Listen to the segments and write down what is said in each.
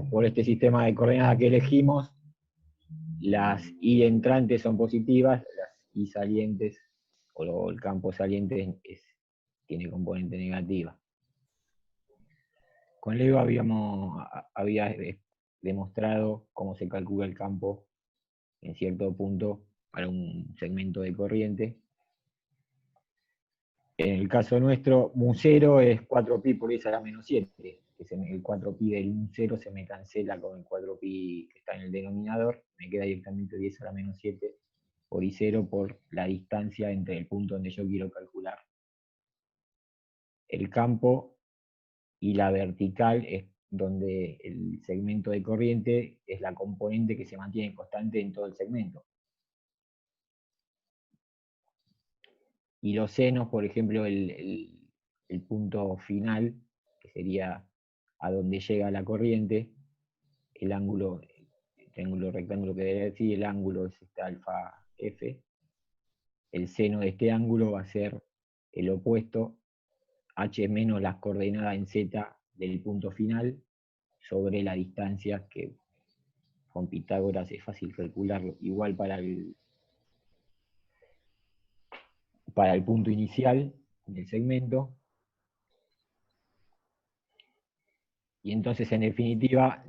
por este sistema de coordenadas que elegimos, las Y entrantes son positivas, las Y salientes, o el campo saliente tiene componente negativa. Con Leo había demostrado cómo se calcula el campo en cierto punto para un segmento de corriente. En el caso nuestro, mu0 es 4pi por 10 a la menos 7. El 4pi del mu0 se me cancela con el 4pi que está en el denominador, me queda directamente 10 a la menos 7 por I0 por la distancia entre el punto donde yo quiero calcular el campo y la vertical es donde el segmento de corriente es la componente que se mantiene constante en todo el segmento. Y los senos, por ejemplo, el punto final, que sería a donde llega la corriente, el ángulo, el triángulo rectángulo que debe decir, el ángulo es este alfa f, el seno de este ángulo va a ser el opuesto, h menos las coordenadas en z del punto final, sobre la distancia que con Pitágoras es fácil calcularlo, igual para el punto inicial del segmento. Y entonces, en definitiva,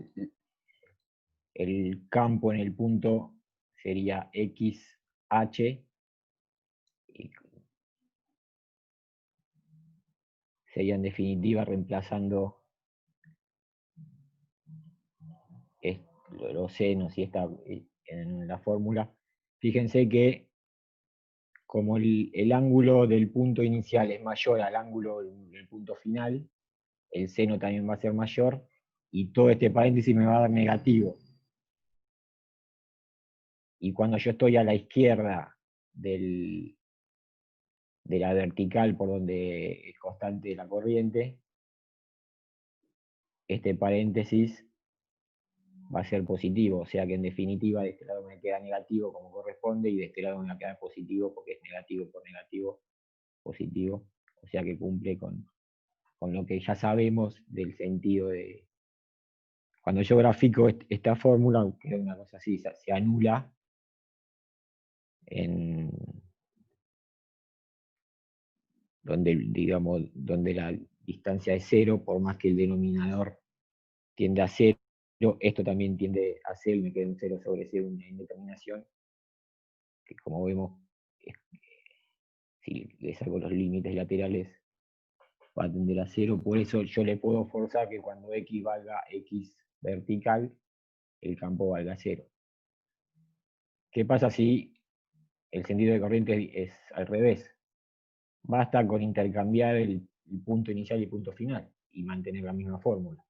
el campo en el punto sería XH, y sería en definitiva reemplazando los senos y en la fórmula. Fíjense que como el ángulo del punto inicial es mayor al ángulo del punto final, el seno también va a ser mayor, y todo este paréntesis me va a dar negativo. Y cuando yo estoy a la izquierda de la vertical por donde es constante la corriente, este paréntesis va a ser positivo, o sea que en definitiva de este lado me queda negativo como corresponde, y de este lado me va a quedar positivo porque es negativo por negativo, positivo, o sea que cumple con lo que ya sabemos del sentido de... Cuando yo grafico esta fórmula, que es una cosa así, se anula en donde, digamos, donde la distancia es 0, por más que el denominador tiende a 0, esto también tiende a 0 y me queda un 0 sobre 0, una indeterminación, que como vemos, si le saco los límites laterales, va a tender a 0, por eso yo le puedo forzar que cuando x valga x vertical, el campo valga 0. ¿Qué pasa si el sentido de corriente es al revés? Basta con intercambiar el punto inicial y el punto final y mantener la misma fórmula.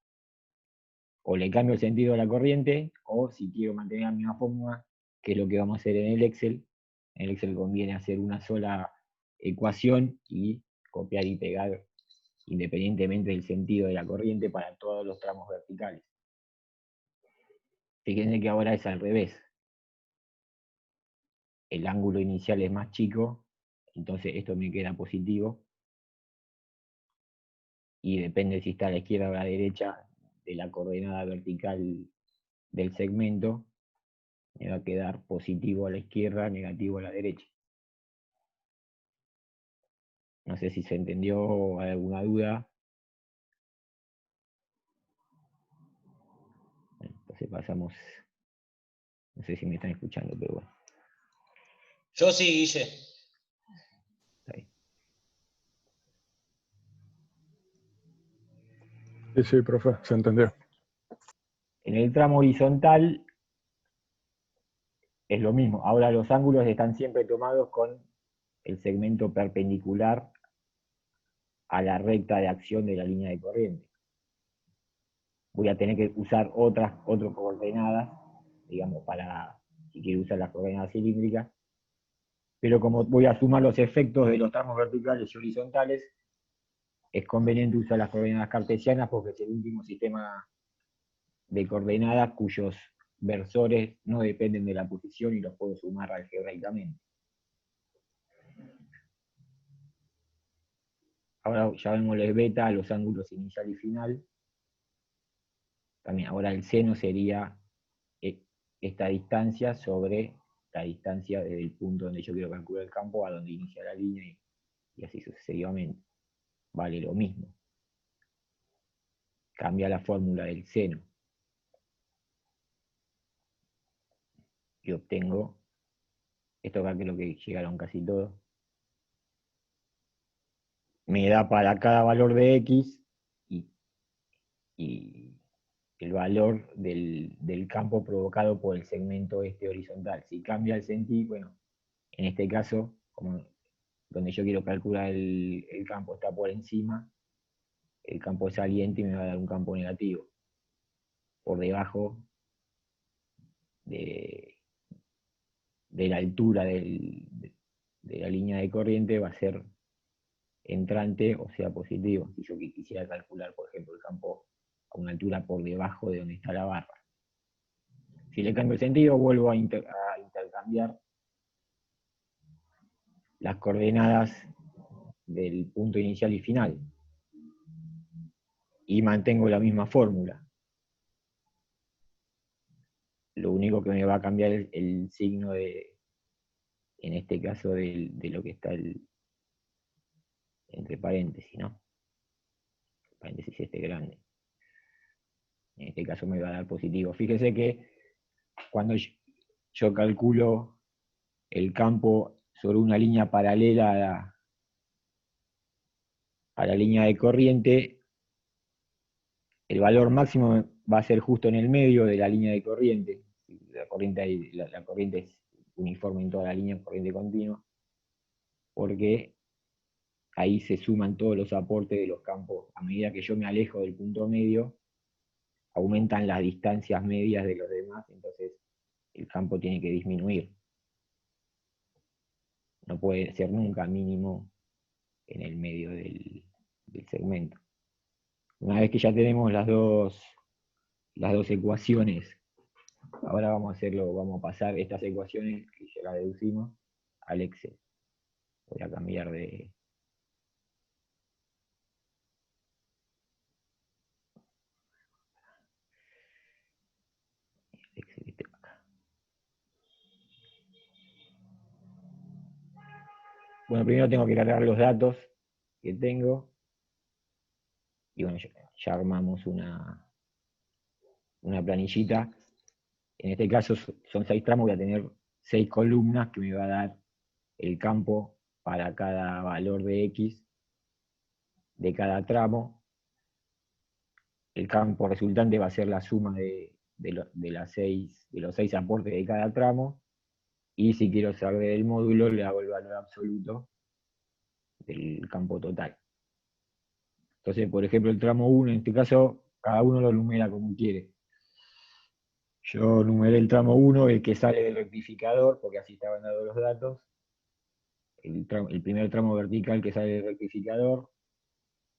O le cambio el sentido de la corriente, o si quiero mantener la misma fórmula, que es lo que vamos a hacer en el Excel conviene hacer una sola ecuación y copiar y pegar independientemente del sentido de la corriente para todos los tramos verticales. Fíjense que ahora es al revés. El ángulo inicial es más chico, entonces esto me queda positivo, y depende si está a la izquierda o a la derecha de la coordenada vertical del segmento, me va a quedar positivo a la izquierda, negativo a la derecha. No sé si se entendió o hay alguna duda. Entonces pasamos, no sé si me están escuchando, pero bueno. Yo sí, Guille. Ahí. Sí, profe, se entendió. En el tramo horizontal es lo mismo. Ahora los ángulos están siempre tomados con el segmento perpendicular a la recta de acción de la línea de corriente. Voy a tener que usar otras coordenadas, digamos, para si quiero usar las coordenadas cilíndricas, pero como voy a sumar los efectos de los tramos verticales y horizontales, es conveniente usar las coordenadas cartesianas porque es el último sistema de coordenadas cuyos versores no dependen de la posición y los puedo sumar algebraicamente. Ahora llamémosle beta a los ángulos inicial y final. también. Ahora el seno sería esta distancia sobre la distancia desde el punto donde yo quiero calcular el campo a donde inicia la línea y así sucesivamente. Vale lo mismo. Cambia la fórmula del seno. Y obtengo esto acá, que es lo que llegaron casi todos. Me da para cada valor de X y el valor del campo provocado por el segmento este horizontal. Si cambia el sentido, bueno, en este caso, como donde yo quiero calcular el campo está por encima, el campo saliente me va a dar un campo negativo. Por debajo de la altura de la línea de corriente va a ser entrante, o sea, positivo. Si yo quisiera calcular, por ejemplo, el campo a una altura por debajo de donde está la barra. Si le cambio el sentido, vuelvo a intercambiar las coordenadas del punto inicial y final. Y mantengo la misma fórmula. Lo único que me va a cambiar es el signo en este caso, de lo que está entre paréntesis, ¿no? Paréntesis este grande. En este caso me va a dar positivo. Fíjese que cuando yo calculo el campo sobre una línea paralela a la línea de corriente, el valor máximo va a ser justo en el medio de la línea de corriente. La corriente es uniforme en toda la línea, corriente continua, porque ahí se suman todos los aportes de los campos. A medida que yo me alejo del punto medio, aumentan las distancias medias de los demás, entonces el campo tiene que disminuir. No puede ser nunca mínimo en el medio del segmento. Una vez que ya tenemos las dos ecuaciones, ahora vamos a pasar estas ecuaciones que ya las deducimos al Excel. Voy a cambiar de... Excel este acá. Bueno, primero tengo que cargar los datos que tengo. Y bueno, ya armamos una planillita. En este caso son 6 tramos, voy a tener 6 columnas que me va a dar el campo para cada valor de X de cada tramo. El campo resultante va a ser la suma de los 6 aportes de cada tramo. Y si quiero saber el módulo, le hago el valor absoluto del campo total. Entonces, por ejemplo, el tramo 1, en este caso, cada uno lo numera como quiere. Yo numeré el tramo 1, el que sale del rectificador, porque así estaban dados los datos. El primer tramo vertical que sale del rectificador.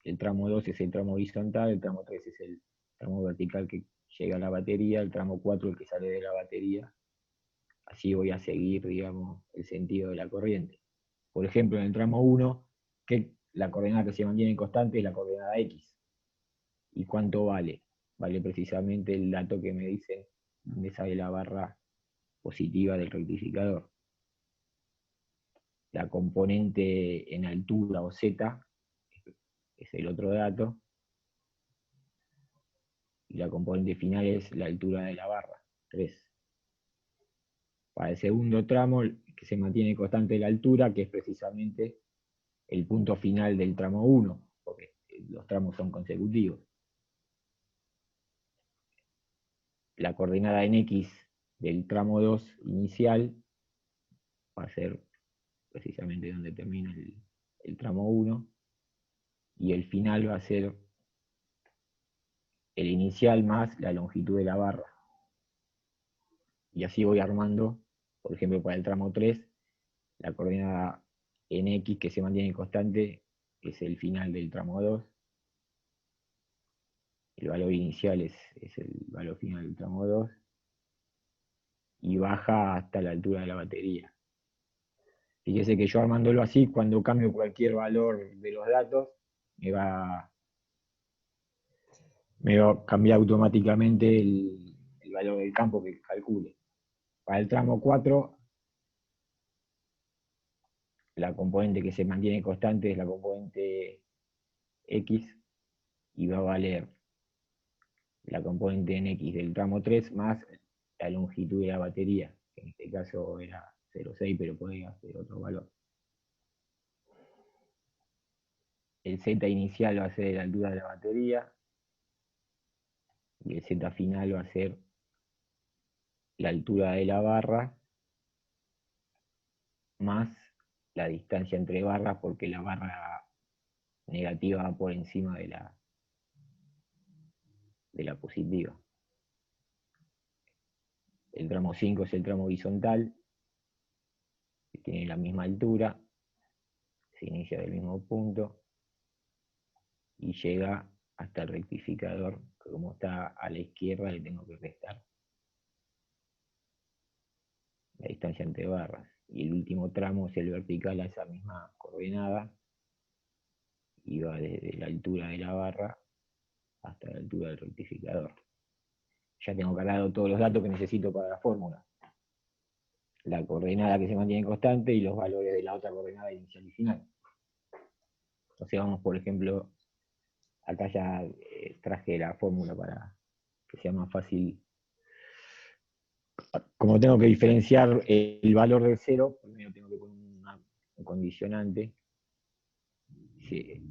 El tramo 2 es el tramo horizontal, el tramo 3 es el tramo vertical que llega a la batería, el tramo 4 el que sale de la batería. Así voy a seguir, digamos, el sentido de la corriente. Por ejemplo, en el tramo 1, la coordenada que se mantiene constante es la coordenada X. ¿Y cuánto vale? Vale precisamente el dato que me dice dónde sale la barra positiva del rectificador. La componente en altura o Z es el otro dato. Y la componente final es la altura de la barra, 3. Para el segundo tramo, que se mantiene constante la altura, que es precisamente el punto final del tramo 1, porque los tramos son consecutivos. La coordenada en X del tramo 2 inicial va a ser precisamente donde termina el tramo 1, y el final va a ser el inicial más la longitud de la barra. Y así voy armando, por ejemplo, para el tramo 3, la coordenada en X que se mantiene constante es el final del tramo 2. El valor inicial es el valor final del tramo 2. Y baja hasta la altura de la batería. Fíjese que yo armándolo así, cuando cambio cualquier valor de los datos, me va me va a cambiar automáticamente el valor del campo que calcule. Para el tramo 4, la componente que se mantiene constante es la componente X y va a valer la componente en X del tramo 3 más la longitud de la batería, que en este caso era 0,6, pero podría ser otro valor. El Z inicial va a ser la altura de la batería y el Z final va a ser la altura de la barra más la distancia entre barras, porque la barra negativa va por encima de la positiva. El tramo 5 es el tramo horizontal, que tiene la misma altura, se inicia del mismo punto y llega hasta el rectificador, que como está a la izquierda le tengo que restar la distancia entre barras. Y el último tramo es el vertical a esa misma coordenada y va desde la altura de la barra hasta la altura del rectificador. Ya tengo cargado todos los datos que necesito para la fórmula. La coordenada que se mantiene constante y los valores de la otra coordenada inicial y final. Entonces vamos, por ejemplo, acá ya traje la fórmula para que sea más fácil. Como tengo que diferenciar el valor del 0, primero tengo que poner un condicionante. Si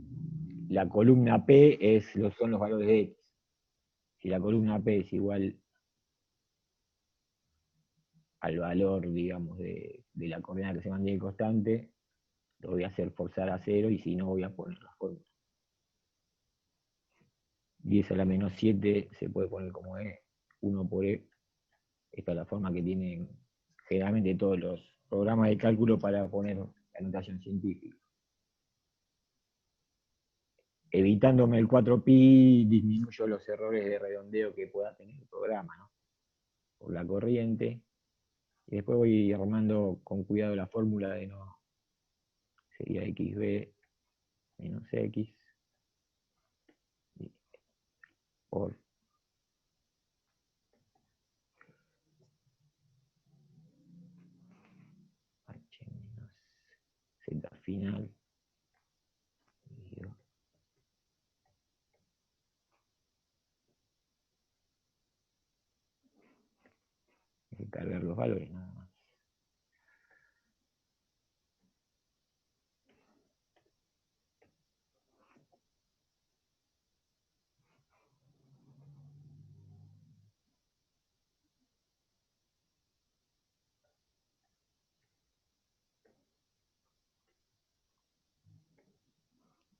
la columna P son los valores de X. Si la columna P es igual al valor, digamos, de la coordenada que se mantiene constante, lo voy a hacer forzar a 0 y si no voy a poner la fórmula. 10 a la menos 7 se puede poner como E, 1 por E. Esta es la forma que tienen generalmente todos los programas de cálculo para poner la notación científica. Evitándome el 4pi, disminuyo los errores de redondeo que pueda tener el programa, ¿no? Por la corriente. Y después voy armando con cuidado la fórmula de no. Sería xb menos x por h menos z final. Hay que cargar los valores nada más.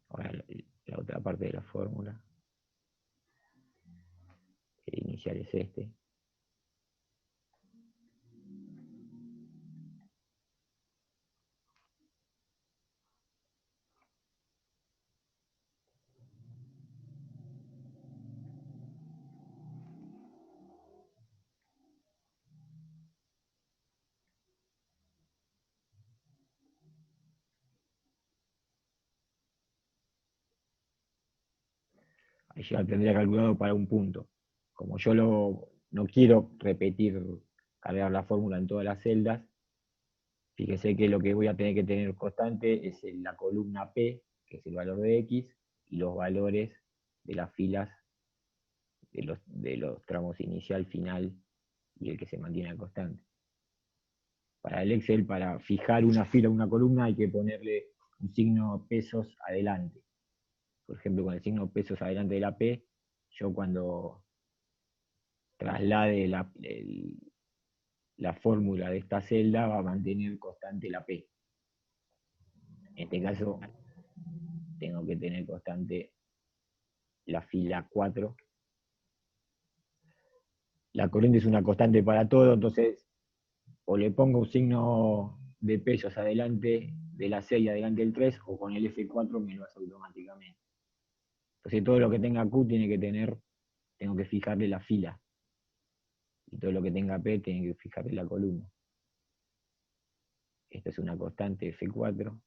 Ahora la otra parte de la fórmula. El inicial es este. Ahí ya lo tendría calculado para un punto. Como yo no quiero repetir, cargar la fórmula en todas las celdas, fíjese que lo que voy a tener que tener constante es la columna P, que es el valor de X, y los valores de las filas de los tramos inicial, final y el que se mantiene constante. Para el Excel, para fijar una fila o una columna, hay que ponerle un signo pesos adelante. Por ejemplo, con el signo pesos adelante de la P, yo cuando traslade la fórmula de esta celda va a mantener constante la P. En este caso, tengo que tener constante la fila 4. La corriente es una constante para todo, entonces o le pongo un signo de pesos adelante de la C y adelante del 3, o con el F4 me lo hace automáticamente. Entonces todo lo que tenga Q tengo que fijarle la fila. Y todo lo que tenga P tiene que fijarle la columna. Esta es una constante F4.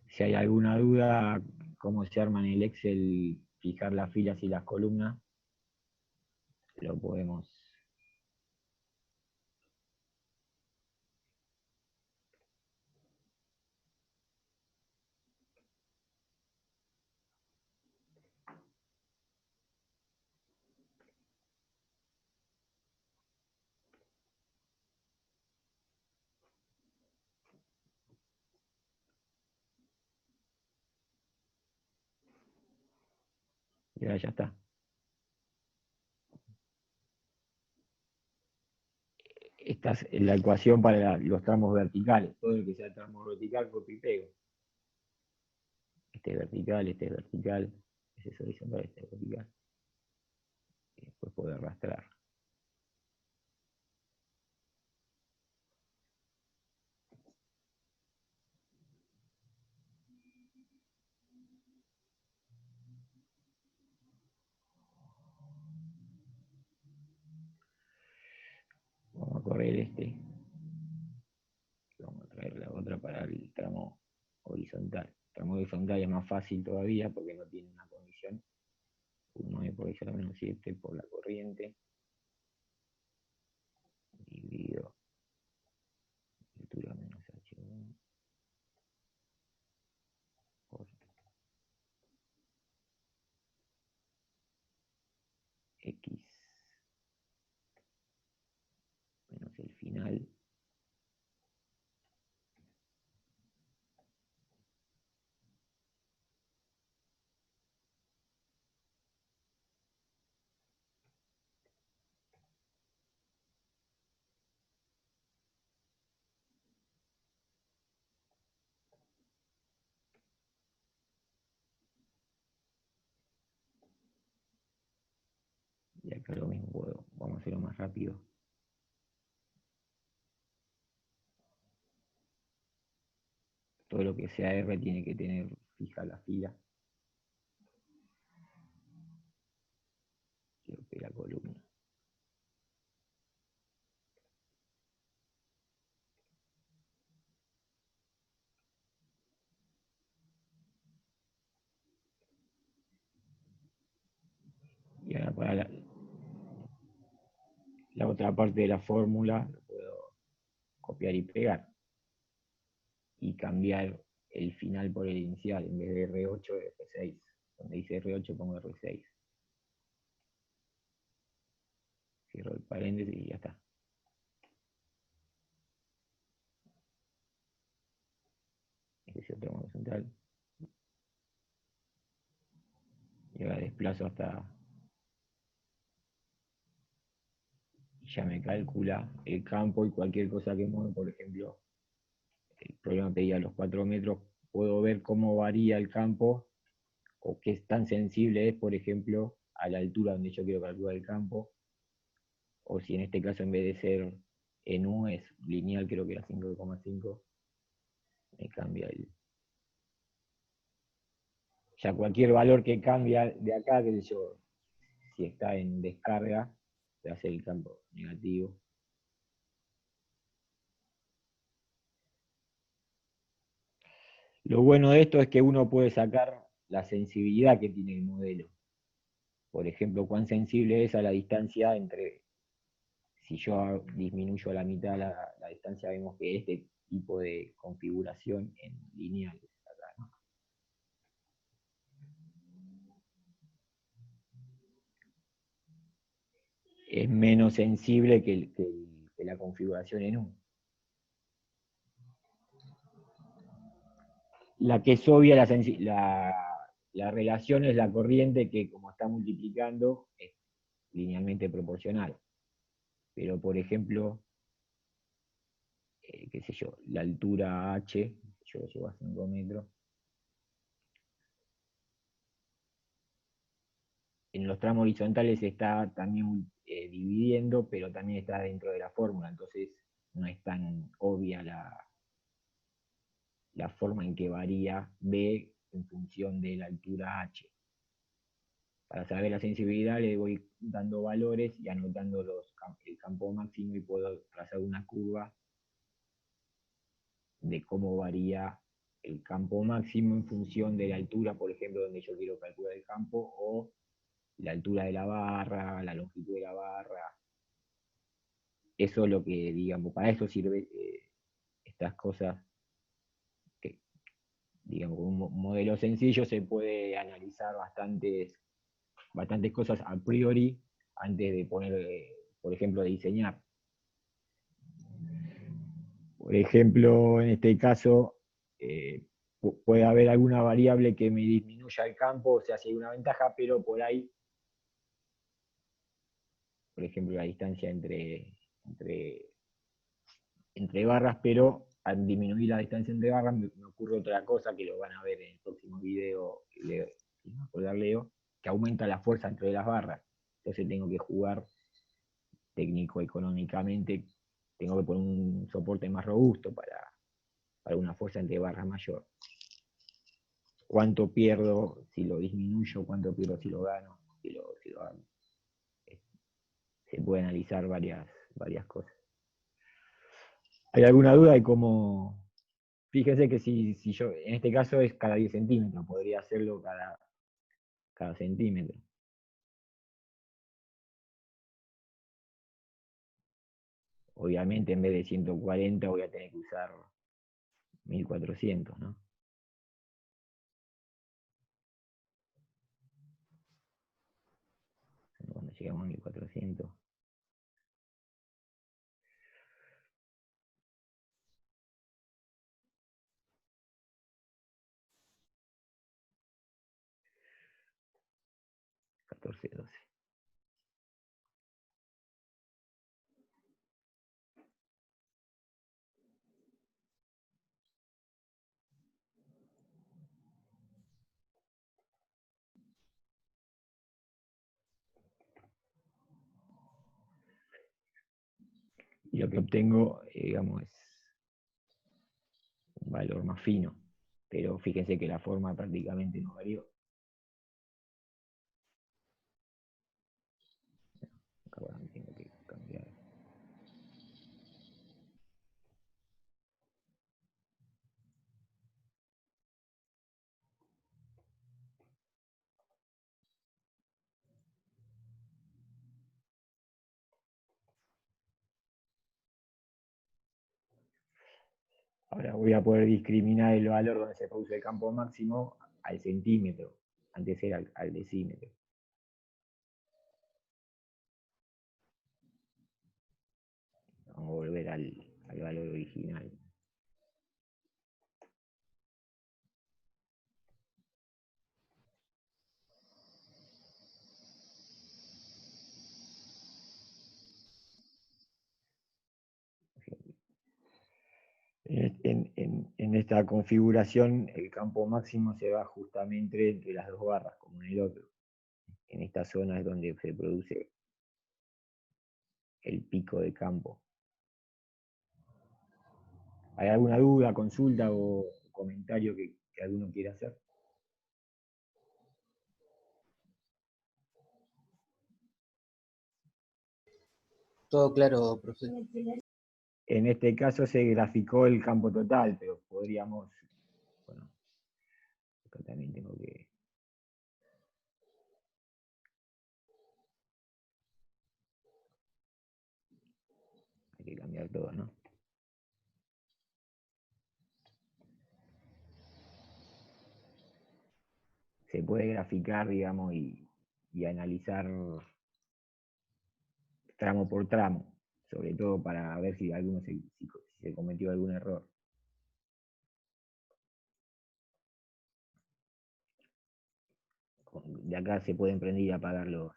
Si hay alguna duda cómo se arma en el Excel, fijar las filas y las columnas, lo podemos. Y ahora ya está. Esta es la ecuación para los tramos verticales. Todo lo que sea tramo vertical, copio y pego. Este es vertical, este es vertical, este es horizontal, este es vertical. Y después puedo arrastrar. Vamos a correr este. Vamos a traer la otra para el tramo horizontal. El tramo horizontal es más fácil todavía porque no tiene una condición. 1 por x a la menos 7 por la corriente. Dividido altura menos h1 por x menos el final. Y acá lo mismo vamos a hacerlo más rápido. Todo lo que sea R tiene que tener fija la fila. Quiero que la columna. Y ahora para la otra parte de la fórmula lo puedo copiar y pegar. Y cambiar el final por el inicial. En vez de R8, R6. Donde dice R8 pongo R6. Cierro el paréntesis y ya está. Este es el tramo central. Y ahora desplazo hasta. Ya me calcula el campo y cualquier cosa que mueva. Por ejemplo, el problema pedía los 4 metros. Puedo ver cómo varía el campo o qué tan sensible es, por ejemplo, a la altura donde yo quiero calcular el campo. O si en este caso en vez de ser en U es lineal, creo que era 5,5, me cambia el. Ya cualquier valor que cambia de acá, qué sé yo, si está en descarga, se hace el campo negativo. Lo bueno de esto es que uno puede sacar la sensibilidad que tiene el modelo. Por ejemplo, cuán sensible es a la distancia entre, si yo disminuyo a la mitad la distancia, vemos que este tipo de configuración en lineal acá, ¿no? Es menos sensible que la configuración en U. La que es obvia, la relación es la corriente que, como está multiplicando, es linealmente proporcional. Pero, por ejemplo, qué sé yo, la altura h, yo lo llevo a 5 metros, en los tramos horizontales se está también dividiendo, pero también está dentro de la fórmula, entonces no es tan obvia la forma en que varía B en función de la altura h. Para saber la sensibilidad le voy dando valores y anotando el campo máximo y puedo trazar una curva de cómo varía el campo máximo en función de la altura, por ejemplo, donde yo quiero calcular el campo, o la altura de la barra, la longitud de la barra. Eso es lo que, digamos, para eso sirve estas cosas que, digamos, con un modelo sencillo se puede analizar bastantes cosas a priori antes de poner, por ejemplo, de diseñar. Por ejemplo, en este caso, puede haber alguna variable que me disminuya el campo, o sea, si hay una ventaja, pero por ahí, por ejemplo, la distancia entre barras, pero al disminuir la distancia entre barras me ocurre otra cosa que lo van a ver en el próximo video, Leo, que aumenta la fuerza entre las barras. Entonces tengo que jugar técnico-económicamente, tengo que poner un soporte más robusto para una fuerza entre barras mayor. ¿Cuánto pierdo si lo disminuyo? ¿Cuánto pierdo si lo gano? Si lo gano. Se puede analizar varias cosas. ¿Hay alguna duda de cómo? Fíjese que si yo, en este caso es cada 10 centímetros, podría hacerlo cada centímetro. Obviamente en vez de 140 voy a tener que usar 1400, ¿no? Cuando llegamos a 1400. $14, $12. Y lo que obtengo, digamos, es un valor más fino. Pero fíjense que la forma prácticamente no varió. Ahora tengo que cambiar. Ahora voy a poder discriminar el valor donde se produce el campo máximo al centímetro. Antes era al decímetro. Vamos a volver al valor original. En esta configuración, el campo máximo se va justamente entre las dos barras, como en el otro. En esta zona es donde se produce el pico de campo. ¿Hay alguna duda, consulta o comentario que alguno quiera hacer? Todo claro, profe. En este caso se graficó el campo total, pero podríamos, bueno, acá también tengo que... Hay que cambiar todo, ¿no? Se puede graficar, digamos, y analizar tramo por tramo, sobre todo para ver si si se cometió algún error. De acá se pueden prender y apagar lo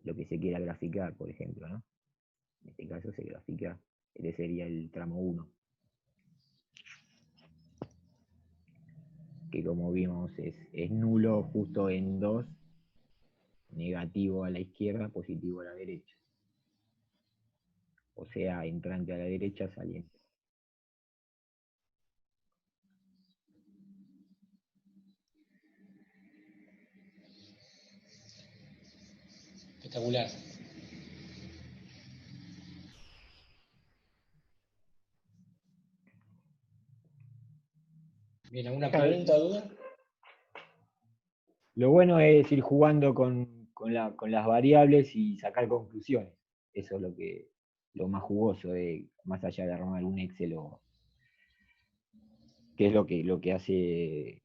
que se quiera graficar, por ejemplo, ¿no? En este caso se grafica, este sería el tramo 1, que como vimos es nulo justo en 2, negativo a la izquierda, positivo a la derecha. O sea, entrante a la derecha, saliente. Espectacular. Bien, ¿alguna pregunta o duda? Lo bueno es ir jugando con las variables y sacar conclusiones. Eso es lo más jugoso, más allá de armar un Excel, que es lo que hace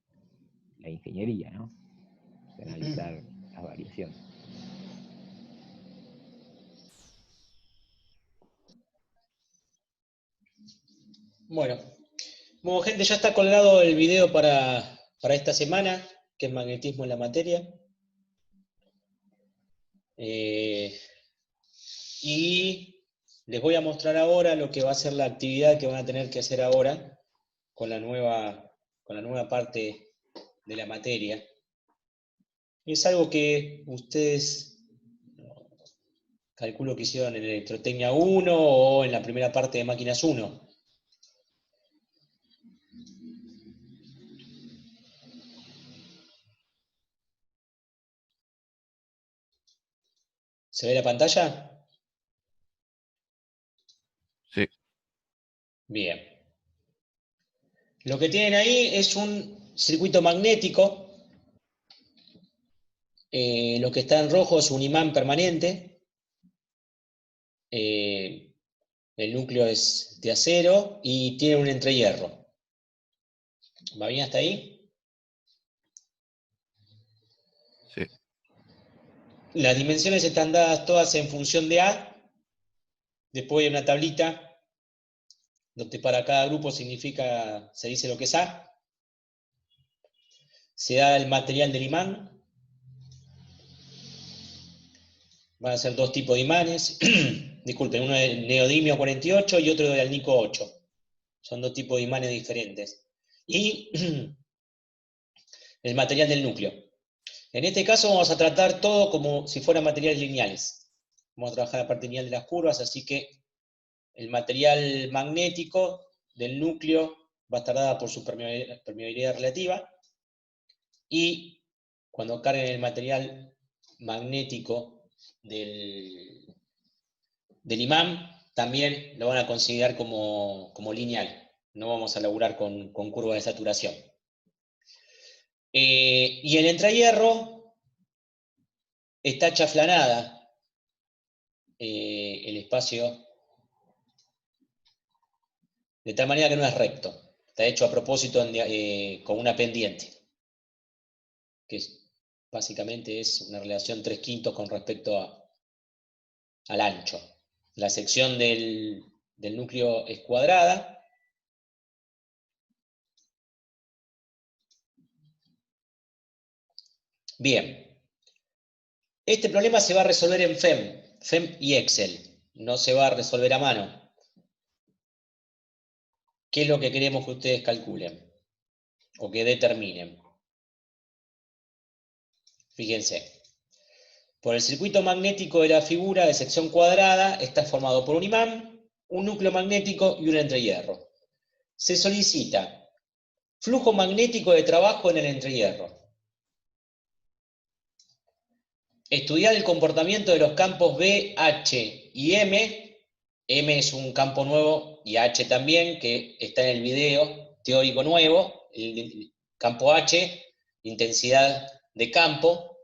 la ingeniería, ¿no? Analizar las variaciones. Bueno, gente, ya está colgado el video para esta semana, que es magnetismo en la materia. Y les voy a mostrar ahora lo que va a ser la actividad que van a tener que hacer ahora con la nueva parte de la materia. Es algo que ustedes, calculo que hicieron en Electrotecnia 1 o en la primera parte de Máquinas 1. ¿Se ve la pantalla? Sí. Bien. Lo que tienen ahí es un circuito magnético. Lo que está en rojo es un imán permanente. El núcleo es de acero y tiene un entrehierro. ¿Va bien hasta ahí? Sí. Las dimensiones están dadas todas en función de A. Después hay una tablita donde para cada grupo se dice lo que es A. Se da el material del imán. Van a ser dos tipos de imanes. Disculpen, uno es neodimio 48 y otro de alnico 8. Son dos tipos de imanes diferentes. Y el material del núcleo. En este caso vamos a tratar todo como si fueran materiales lineales. Vamos a trabajar la parte lineal de las curvas, así que el material magnético del núcleo va a estar dada por su permeabilidad relativa, y cuando carguen el material magnético del imán, también lo van a considerar como lineal. No vamos a laburar con curvas de saturación. Y el entrehierro está chaflanada el espacio de tal manera que no es recto. Está hecho a propósito con una pendiente, que básicamente es una relación 3/5 con respecto al ancho. La sección del núcleo es cuadrada. Bien. Este problema se va a resolver en FEM y Excel. No se va a resolver a mano. ¿Qué es lo que queremos que ustedes calculen o que determinen? Fíjense. Por el circuito magnético de la figura de sección cuadrada está formado por un imán, un núcleo magnético y un entrehierro. Se solicita flujo magnético de trabajo en el entrehierro. Estudiar el comportamiento de los campos B, H y M. M es un campo nuevo y H también, que está en el video teórico nuevo. El campo H, intensidad de campo.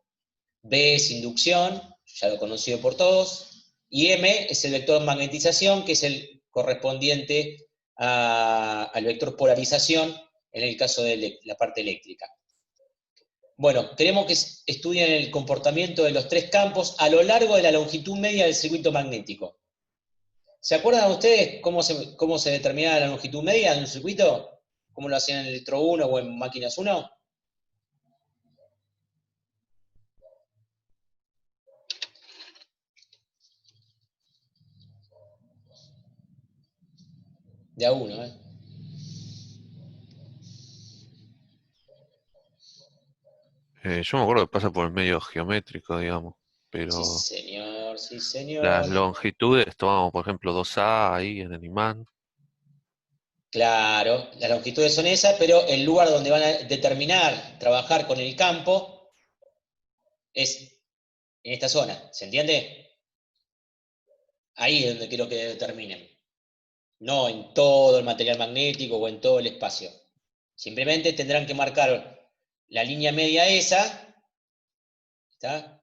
B es inducción, ya lo conocido por todos. Y M es el vector magnetización, que es el correspondiente al vector polarización en el caso de la parte eléctrica. Bueno, queremos que estudien el comportamiento de los tres campos a lo largo de la longitud media del circuito magnético. ¿Se acuerdan ustedes cómo se determinaba la longitud media de un circuito? ¿Cómo lo hacían en Electro 1 o en Máquinas 1? De a uno, ¿eh? Yo me acuerdo que pasa por el medio geométrico, digamos, pero Sí, señor, sí, señor. las longitudes, tomamos por ejemplo 2A ahí en el imán. Claro, las longitudes son esas, pero el lugar donde van a determinar, trabajar con el campo, es en esta zona, ¿se entiende? Ahí es donde quiero que determinen. No en todo el material magnético o en todo el espacio. Simplemente tendrán que marcar la línea media esa, ¿está?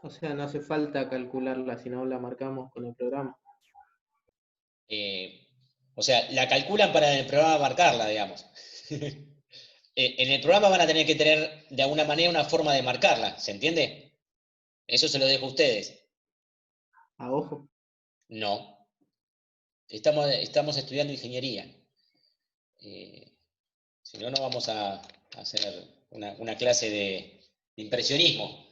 O sea, no hace falta calcularla, sino la marcamos con el programa. O sea, la calculan para en el programa marcarla, digamos. En el programa van a tener que tener de alguna manera una forma de marcarla, ¿se entiende? Eso se lo dejo a ustedes. A ojo. No. Estamos estudiando ingeniería. Si no, no vamos a hacer una clase de impresionismo.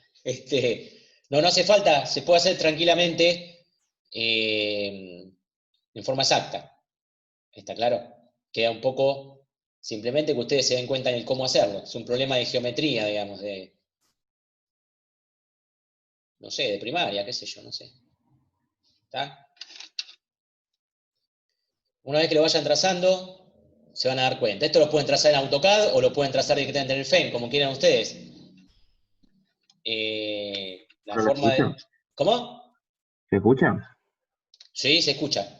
No hace falta, se puede hacer tranquilamente en forma exacta. ¿Está claro? Queda un poco, simplemente que ustedes se den cuenta en el cómo hacerlo. Es un problema de geometría, digamos, no sé, de primaria, qué sé yo, no sé. ¿Está? Una vez que lo vayan trazando, se van a dar cuenta. Esto lo pueden trazar en AutoCAD o lo pueden trazar directamente en el FEM, como quieran ustedes. La ¿Pero lo forma de... escuchan? ¿Cómo? ¿Se escucha? Sí, se escucha.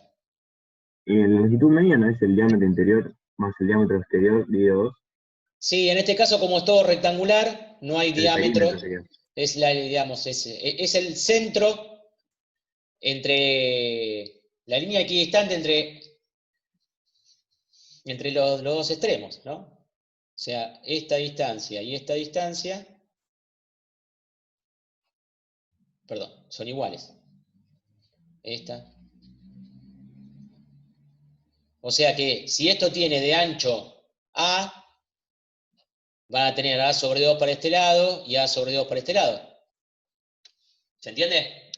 La longitud media no es el diámetro interior más el diámetro exterior dividido 2. Sí, en este caso, como es todo rectangular, no hay El diámetro. perímetro sería. Es digamos, es el centro entre la línea equidistante entre los dos extremos, ¿no? O sea, esta distancia y esta distancia, perdón, son iguales. Esta. O sea que si esto tiene de ancho A, van a tener A sobre 2 para este lado y A sobre 2 para este lado. ¿Se entiende?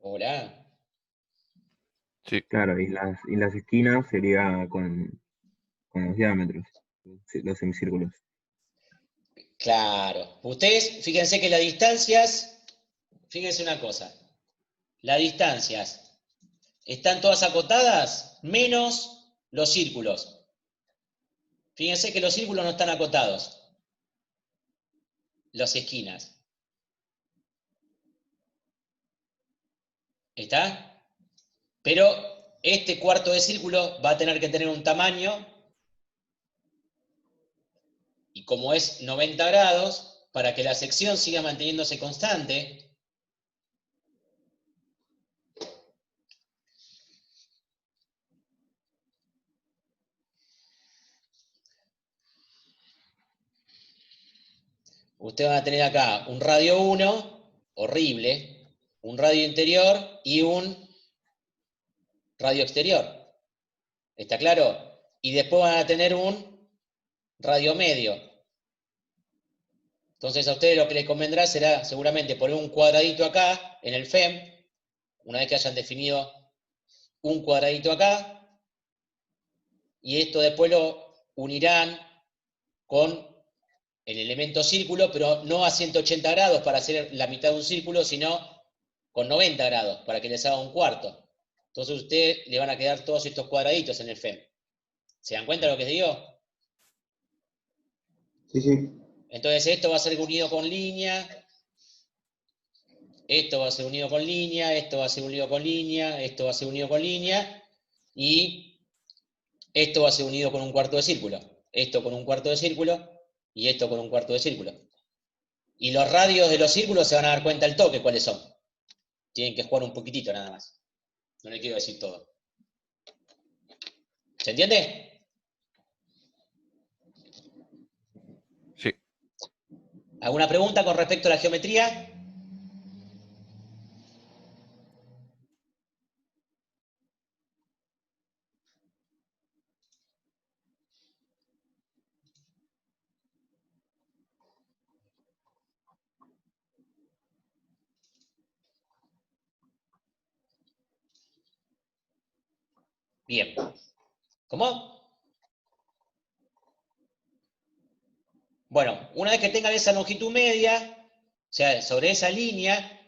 Hola. Sí, Claro, y las esquinas sería con los diámetros, los semicírculos. Claro. Ustedes, fíjense que las distancias, fíjense una cosa, las distancias están todas acotadas menos los círculos. Fíjense que los círculos no están acotados, las esquinas. ¿Está? Pero este cuarto de círculo va a tener que tener un tamaño, y como es 90 grados, para que la sección siga manteniéndose constante, ustedes van a tener acá un radio 1, horrible, un radio interior y un radio exterior. ¿Está claro? Y después van a tener un radio medio. Entonces a ustedes lo que les convendrá será seguramente poner un cuadradito acá en el FEM, una vez que hayan definido un cuadradito acá, y esto después lo unirán con el elemento círculo, pero no a 180 grados para hacer la mitad de un círculo, sino con 90 grados, para que les haga un cuarto. Entonces a ustedes le van a quedar todos estos cuadraditos en el FEM. ¿Se dan cuenta de lo que les digo? Sí, sí. Entonces esto va a ser unido con línea, esto va a ser unido con línea, esto va a ser unido con línea, esto va a ser unido con línea, y esto va a ser unido con un cuarto de círculo. Esto con un cuarto de círculo, y esto con un cuarto de círculo. Y los radios de los círculos se van a dar cuenta al toque cuáles son. Tienen que jugar un poquitito nada más. No le quiero decir todo. ¿Se entiende? sí. ¿Alguna pregunta con respecto a la geometría? Bien. ¿Cómo? Bueno, una vez que tengan esa longitud media, o sea, sobre esa línea,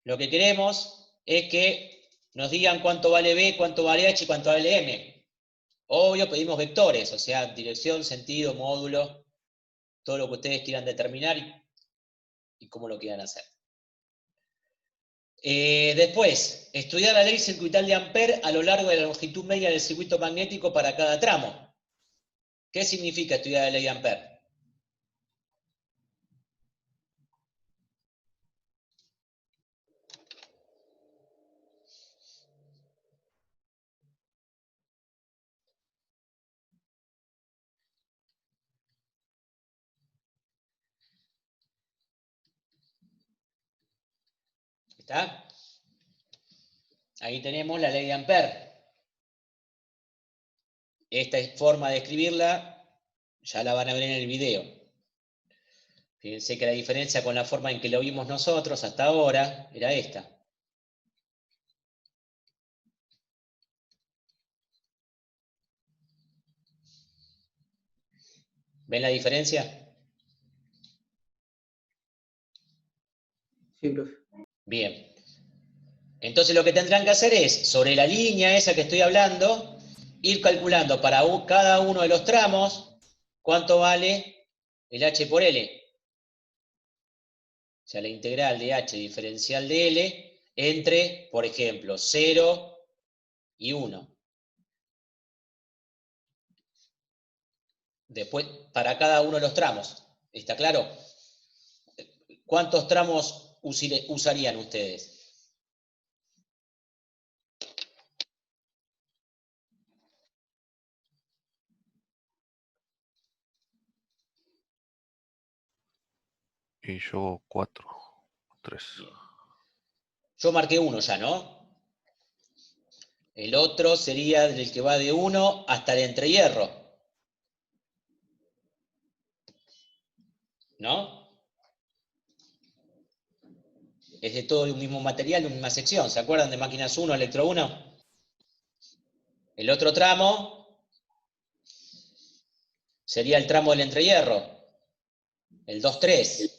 lo que queremos es que nos digan cuánto vale B, cuánto vale H y cuánto vale M. Obvio, pedimos vectores, o sea, dirección, sentido, módulo, todo lo que ustedes quieran determinar y cómo lo quieran hacer. Después, estudiar la ley circuital de Ampère a lo largo de la longitud media del circuito magnético para cada tramo. ¿Qué significa estudiar la ley de Ampère? ¿Está? Ahí tenemos la ley de Ampère. Esta forma de escribirla ya la van a ver en el video. Fíjense que la diferencia con la forma en que lo vimos nosotros hasta ahora era esta. ¿Ven la diferencia? Sí, profe. Bien. Entonces lo que tendrán que hacer es, sobre la línea esa que estoy hablando, ir calculando para cada uno de los tramos cuánto vale el h por L. O sea, la integral de h diferencial de L entre, por ejemplo, 0 y 1. Después, para cada uno de los tramos. ¿Está claro? ¿Cuántos tramos usarían ustedes? Y yo 4, 3. Bien. Yo marqué 1 ya, ¿no? El otro sería el que va de 1 hasta el entrehierro. ¿No? Es de todo un mismo material, una misma sección. ¿Se acuerdan de máquinas 1, electro 1? El otro tramo sería el tramo del entrehierro, el 2-3.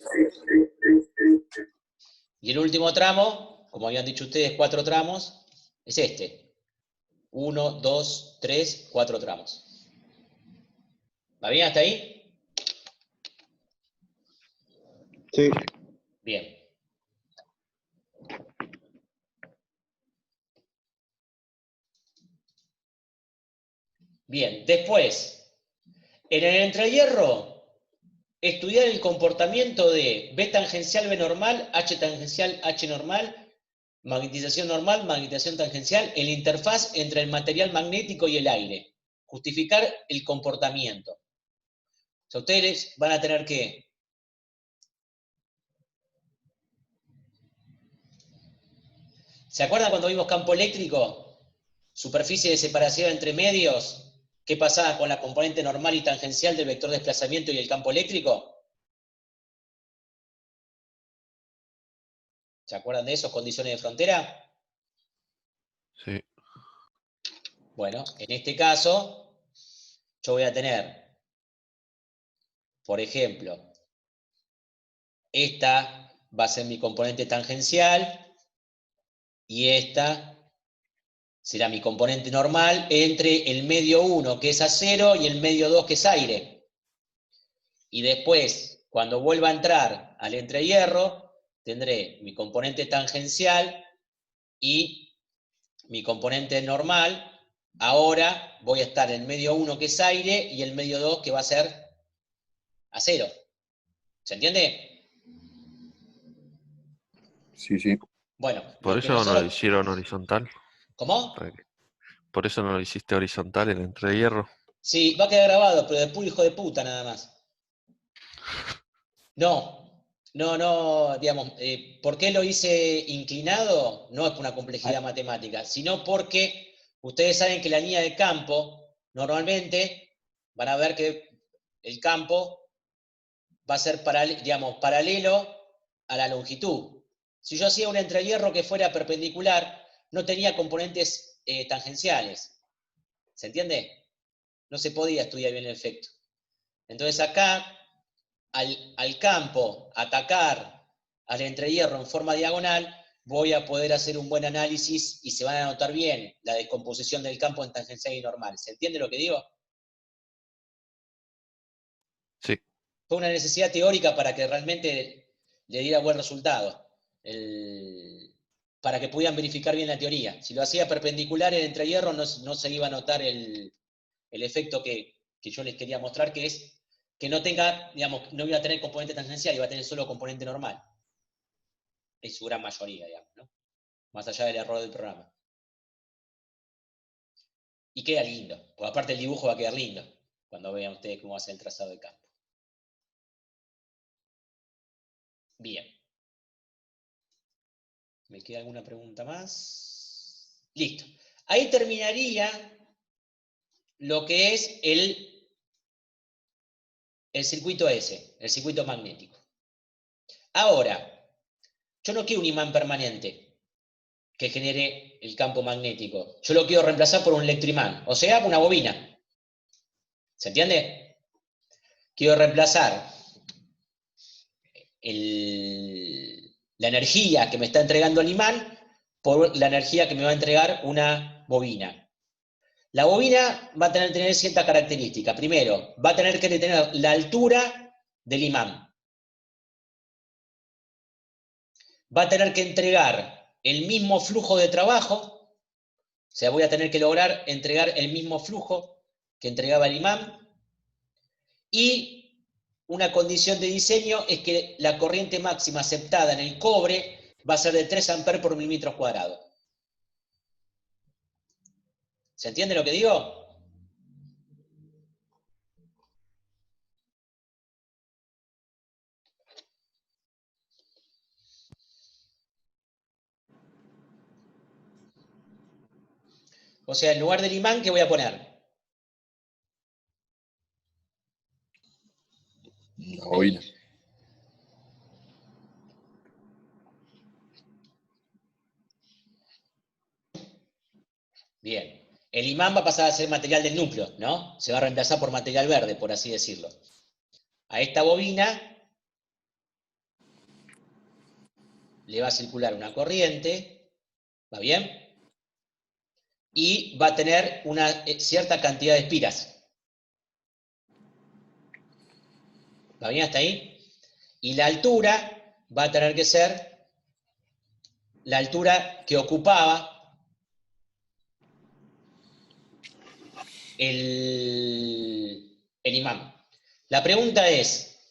Y el último tramo, como habían dicho ustedes, 4 tramos, es este. 1, 2, 3, 4 tramos. ¿Va bien hasta ahí? Sí. Bien. Bien, después, en el entrehierro, estudiar el comportamiento de B tangencial B normal, H tangencial H normal, magnetización normal, magnetización tangencial, el interfaz entre el material magnético y el aire. Justificar el comportamiento. O sea, ustedes van a tener que ¿se acuerdan cuando vimos campo eléctrico? Superficie de separación entre medios. ¿Qué pasaba con la componente normal y tangencial del vector de desplazamiento y el campo eléctrico? ¿Se acuerdan de eso? ¿Condiciones de frontera? Sí. Bueno, en este caso, yo voy a tener, por ejemplo, esta va a ser mi componente tangencial y esta será mi componente normal entre el medio 1, que es acero, y el medio 2, que es aire. Y después, cuando vuelva a entrar al entrehierro, tendré mi componente tangencial y mi componente normal. Ahora voy a estar en el medio 1, que es aire, y el medio 2, que va a ser acero. ¿Se entiende? Sí, sí. Bueno, Por lo que eso no lo nosotros... hicieron horizontal. ¿Cómo? Por eso no lo hiciste horizontal el entrehierro. Sí, va a quedar grabado, pero de puro hijo de puta nada más. No, digamos, ¿por qué lo hice inclinado? No es por una complejidad matemática, sino porque ustedes saben que la línea de campo, normalmente, van a ver que el campo va a ser, paralelo a la longitud. Si yo hacía un entrehierro que fuera perpendicular, no tenía componentes tangenciales. ¿Se entiende? No se podía estudiar bien el efecto. Entonces acá, al campo atacar al entrehierro en forma diagonal, voy a poder hacer un buen análisis y se van a notar bien la descomposición del campo en tangencial y normal. ¿Se entiende lo que digo? Sí. Fue una necesidad teórica para que realmente le diera buen resultado. Para que pudieran verificar bien la teoría. Si lo hacía perpendicular en entrehierro, no se iba a notar el efecto que yo les quería mostrar, que es que no tenga, digamos, no iba a tener componente tangencial, iba a tener solo componente normal. En su gran mayoría, digamos, ¿no? Más allá del error del programa. Y queda lindo, porque aparte el dibujo va a quedar lindo, cuando vean ustedes cómo va a ser el trazado de campo. Bien. ¿Me queda alguna pregunta más? Listo. Ahí terminaría lo que es el circuito S, el circuito magnético. Ahora, yo no quiero un imán permanente que genere el campo magnético. Yo lo quiero reemplazar por un electroimán, o sea, una bobina. ¿Se entiende? Quiero reemplazar la energía que me está entregando el imán por la energía que me va a entregar una bobina. La bobina va a tener cierta característica. Primero, va a tener que tener la altura del imán. Va a tener que entregar el mismo flujo de trabajo, o sea, voy a tener que lograr entregar el mismo flujo que entregaba el imán, y una condición de diseño es que la corriente máxima aceptada en el cobre va a ser de 3 amperes por milímetro cuadrado. ¿Se entiende lo que digo? O sea, en lugar del imán, ¿qué voy a poner? La bobina. Bien. El imán va a pasar a ser material del núcleo, ¿no? Se va a reemplazar por material verde, por así decirlo. A esta bobina le va a circular una corriente, ¿va bien? Y va a tener una cierta cantidad de espiras. ¿Va bien hasta ahí? Y la altura va a tener que ser la altura que ocupaba el imán. La pregunta es,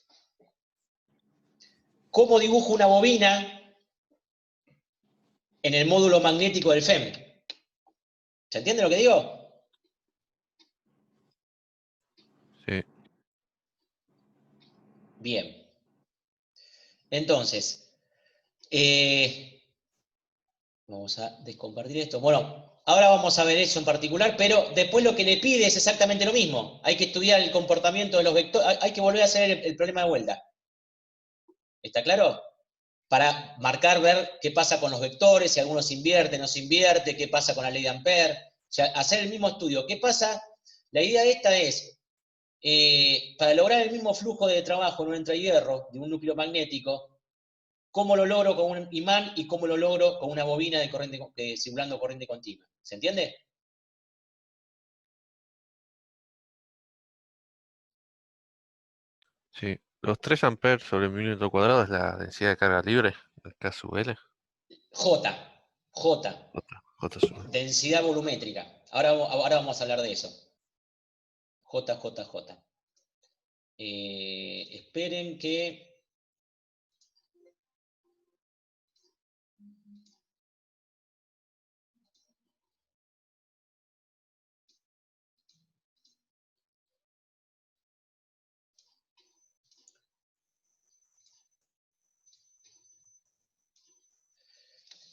¿cómo dibujo una bobina en el módulo magnético del FEM? ¿Se entiende lo que digo? Sí. Bien. Entonces, vamos a descompartir esto. Bueno, ahora vamos a ver eso en particular, pero después lo que le pide es exactamente lo mismo. Hay que estudiar el comportamiento de los vectores, hay que volver a hacer el problema de vuelta. ¿Está claro? Para marcar, ver qué pasa con los vectores, si alguno se invierte, no se invierte, qué pasa con la ley de Ampère. O sea, hacer el mismo estudio. ¿Qué pasa? La idea esta es, para lograr el mismo flujo de trabajo en un entrehierro de un núcleo magnético, ¿cómo lo logro con un imán y cómo lo logro con una bobina de corriente, simulando corriente continua? ¿Se entiende? Sí. Los 3 amperes sobre milímetro cuadrado es la densidad de carga libre, el K sub L. J, J sub L. densidad volumétrica. Ahora vamos a hablar de eso. J. Esperen que...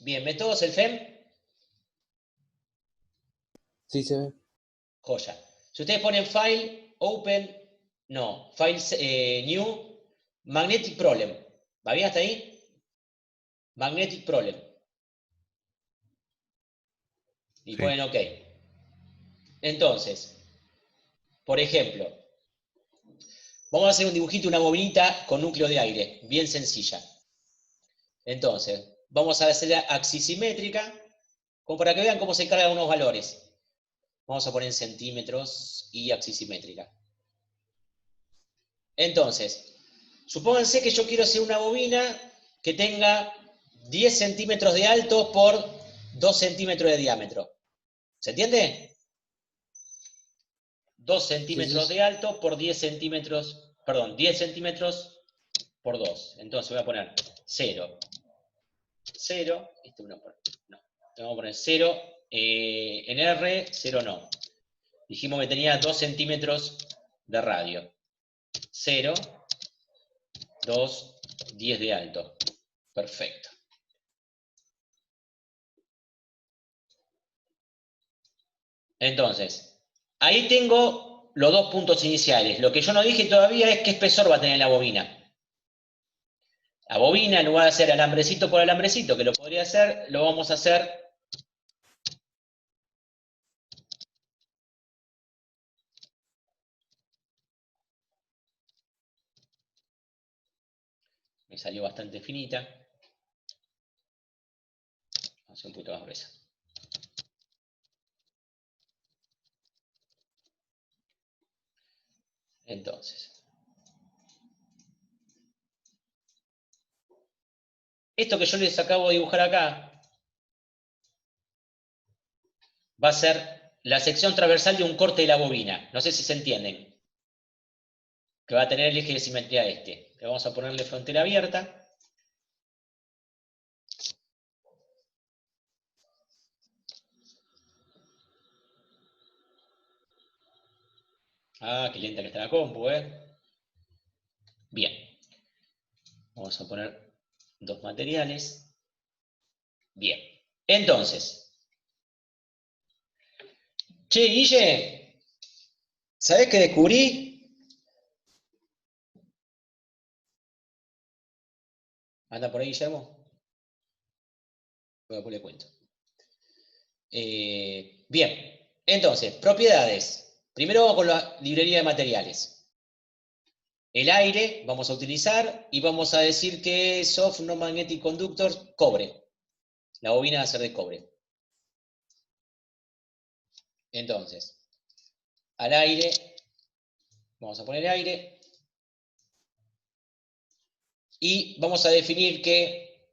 Bien, métodos el FEM. Sí, se ve. Joya. Si ustedes ponen file, open, no, file new, magnetic problem. ¿Va bien hasta ahí? Magnetic problem. Y Sí. ponen OK. Entonces, por ejemplo, vamos a hacer un dibujito, una bobinita con núcleo de aire, bien sencilla. Entonces, vamos a hacer axisimétrica, como para que vean cómo se cargan unos valores. Vamos a poner en centímetros y axisimétrica. Entonces, Supónganse que yo quiero hacer una bobina que tenga 10 centímetros de alto por 2 centímetros de diámetro. ¿Se entiende? 2 centímetros de alto por 10 centímetros, perdón, 10 centímetros por 2. Entonces voy a poner 0, 0, no, vamos a poner 0 en R, 0 no. Dijimos que tenía 2 centímetros de radio. 0, 2, 10 de alto. Perfecto. Entonces, ahí tengo los dos puntos iniciales. Lo que yo no dije todavía es qué espesor va a tener la bobina. La bobina, en lugar de hacer alambrecito por alambrecito, que lo podría hacer, lo vamos a hacer me salió bastante finita. Vamos a hacer un poquito más gruesa. Entonces, esto que yo les acabo de dibujar acá va a ser la sección transversal de un corte de la bobina. No sé si se entienden. Que va a tener el eje de simetría este. Le vamos a ponerle frontera abierta. Ah, qué lenta que está la compu, ¿eh? Bien. Vamos a poner dos materiales. Bien. Entonces. Che, Guille, ¿sabés qué descubrí? ¿Anda por ahí, Guillermo? Después le cuento. Bien. Entonces, propiedades. Primero vamos con la librería de materiales. El aire vamos a utilizar y vamos a decir que soft non-magnetic conductor, cobre. La bobina va a ser de cobre. Entonces, al aire, vamos a poner aire. Y vamos a definir que,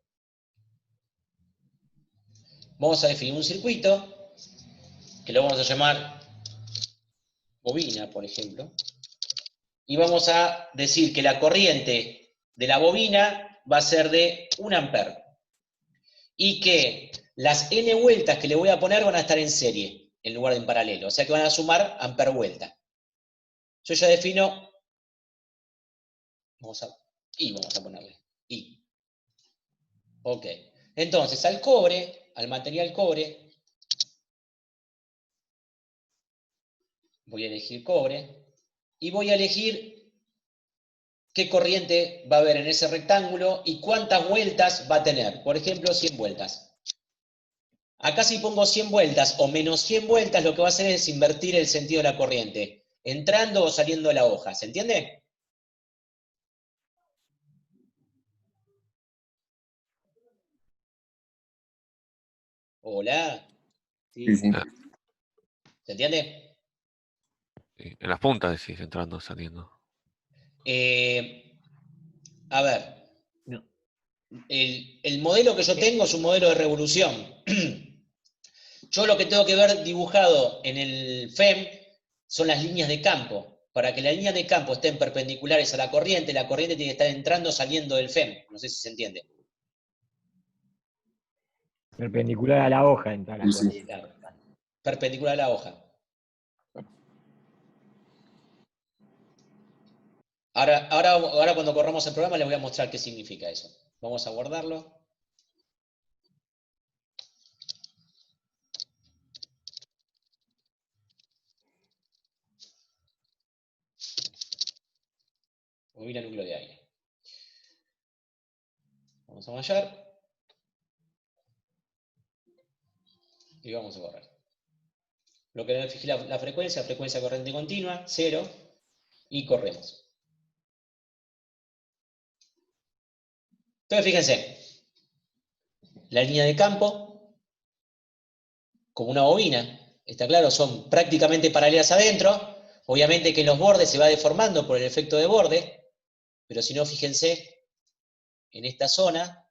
vamos a definir un circuito, que lo vamos a llamar bobina, por ejemplo. Y vamos a decir que la corriente de la bobina va a ser de 1 amper. Y que las n vueltas que le voy a poner van a estar en serie, en lugar de en paralelo. O sea que van a sumar amper vuelta. Yo ya defino, vamos a ponerle I. Ok. Entonces, al cobre, al material cobre, voy a elegir cobre, y voy a elegir qué corriente va a haber en ese rectángulo y cuántas vueltas va a tener. Por ejemplo, 100 vueltas. Acá si pongo 100 vueltas o menos 100 vueltas, lo que va a hacer es invertir el sentido de la corriente, entrando o saliendo de la hoja. ¿Se entiende? Hola. Sí, sí. ¿Se entiende? Sí, en las puntas decís, entrando, saliendo. A ver. No. El modelo que yo tengo es un modelo de revolución. Yo lo que tengo que ver dibujado en el FEM son las líneas de campo. Para que las líneas de campo estén perpendiculares a la corriente tiene que estar entrando o saliendo del FEM. No sé si se entiende. Perpendicular a la hoja entra la Sí, sí. corriente. Claro. Perpendicular a la hoja. Ahora cuando corramos el programa les voy a mostrar qué significa eso. Vamos a guardarlo. Bobina núcleo de aire. Vamos a mallar. Y vamos a correr. Lo que fijé la frecuencia corriente continua, 0, y corremos. Entonces fíjense, la línea de campo, como una bobina, está claro, son prácticamente paralelas adentro. Obviamente que en los bordes se va deformando por el efecto de borde, Pero si no, fíjense en esta zona,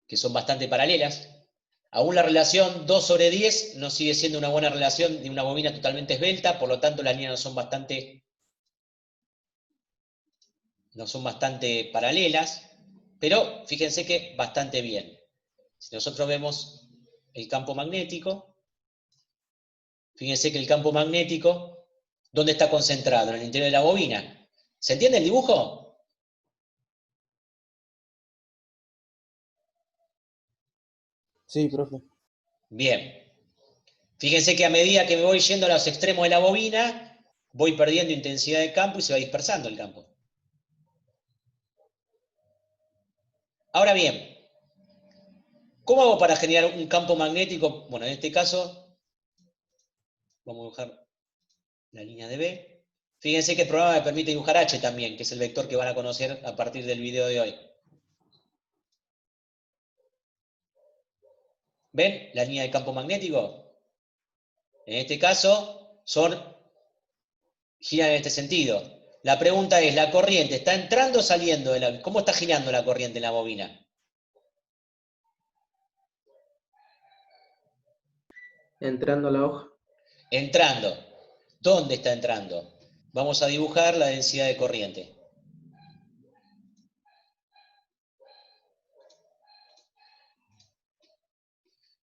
que son bastante paralelas. Aún la relación 2/10 no sigue siendo una buena relación de una bobina totalmente esbelta, por lo tanto las líneas no son bastante paralelas, pero fíjense que bastante bien. Si nosotros vemos el campo magnético, fíjense que el campo magnético, ¿dónde está concentrado? En el interior de la bobina. ¿Se entiende el dibujo? Sí, profe. Bien. Fíjense que a medida que me voy yendo a los extremos de la bobina, voy perdiendo intensidad de campo y se va dispersando el campo. Ahora bien, ¿cómo hago para generar un campo magnético? Bueno, en este caso, vamos a dibujar la línea de B. Fíjense que el programa me permite dibujar H también, que es el vector que van a conocer a partir del video de hoy. ¿Ven la línea de campo magnético? En este caso, giran en este sentido. La pregunta es, ¿la corriente está entrando o saliendo de la... ¿Cómo está girando la corriente en la bobina? Entrando a la hoja. Entrando. ¿Dónde está entrando? Vamos a dibujar la densidad de corriente.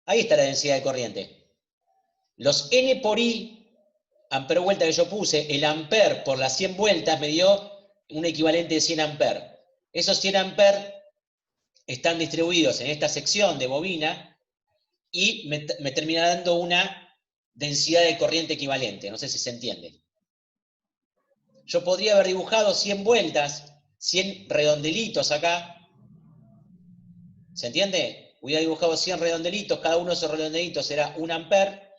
Ahí está la densidad de corriente. Los N por I, ampere vuelta que yo puse, el amper por las 100 vueltas me dio un equivalente de 100 amperes. Esos 100 amperes están distribuidos en esta sección de bobina y me termina dando una densidad de corriente equivalente. No sé si se entiende. Yo podría haber dibujado 100 vueltas, 100 redondelitos acá. ¿Se entiende? Hubiera dibujado 100 redondelitos, cada uno de esos redondelitos era 1 amper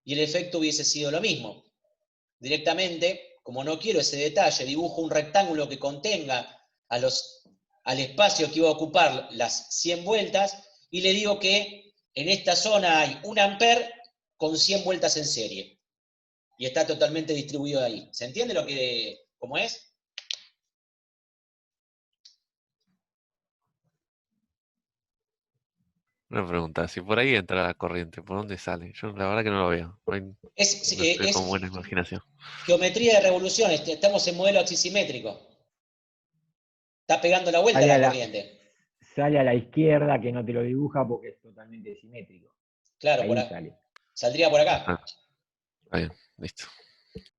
y el efecto hubiese sido lo mismo. Directamente, como no quiero ese detalle, dibujo un rectángulo que contenga al espacio que iba a ocupar las 100 vueltas y le digo que en esta zona hay 1 amper con 100 vueltas en serie. Y está totalmente distribuido ahí. ¿Se entiende cómo es? Una pregunta, si por ahí entra la corriente, ¿por dónde sale? Yo la verdad que no lo veo. Por ahí no estoy con buena Es imaginación. geometría de revoluciones. Estamos en modelo axisimétrico. Está pegando la vuelta la corriente. Sale a la izquierda, que no te lo dibuja porque es totalmente simétrico. Claro, Ahí sale. saldría por acá. Ah, está bien, listo.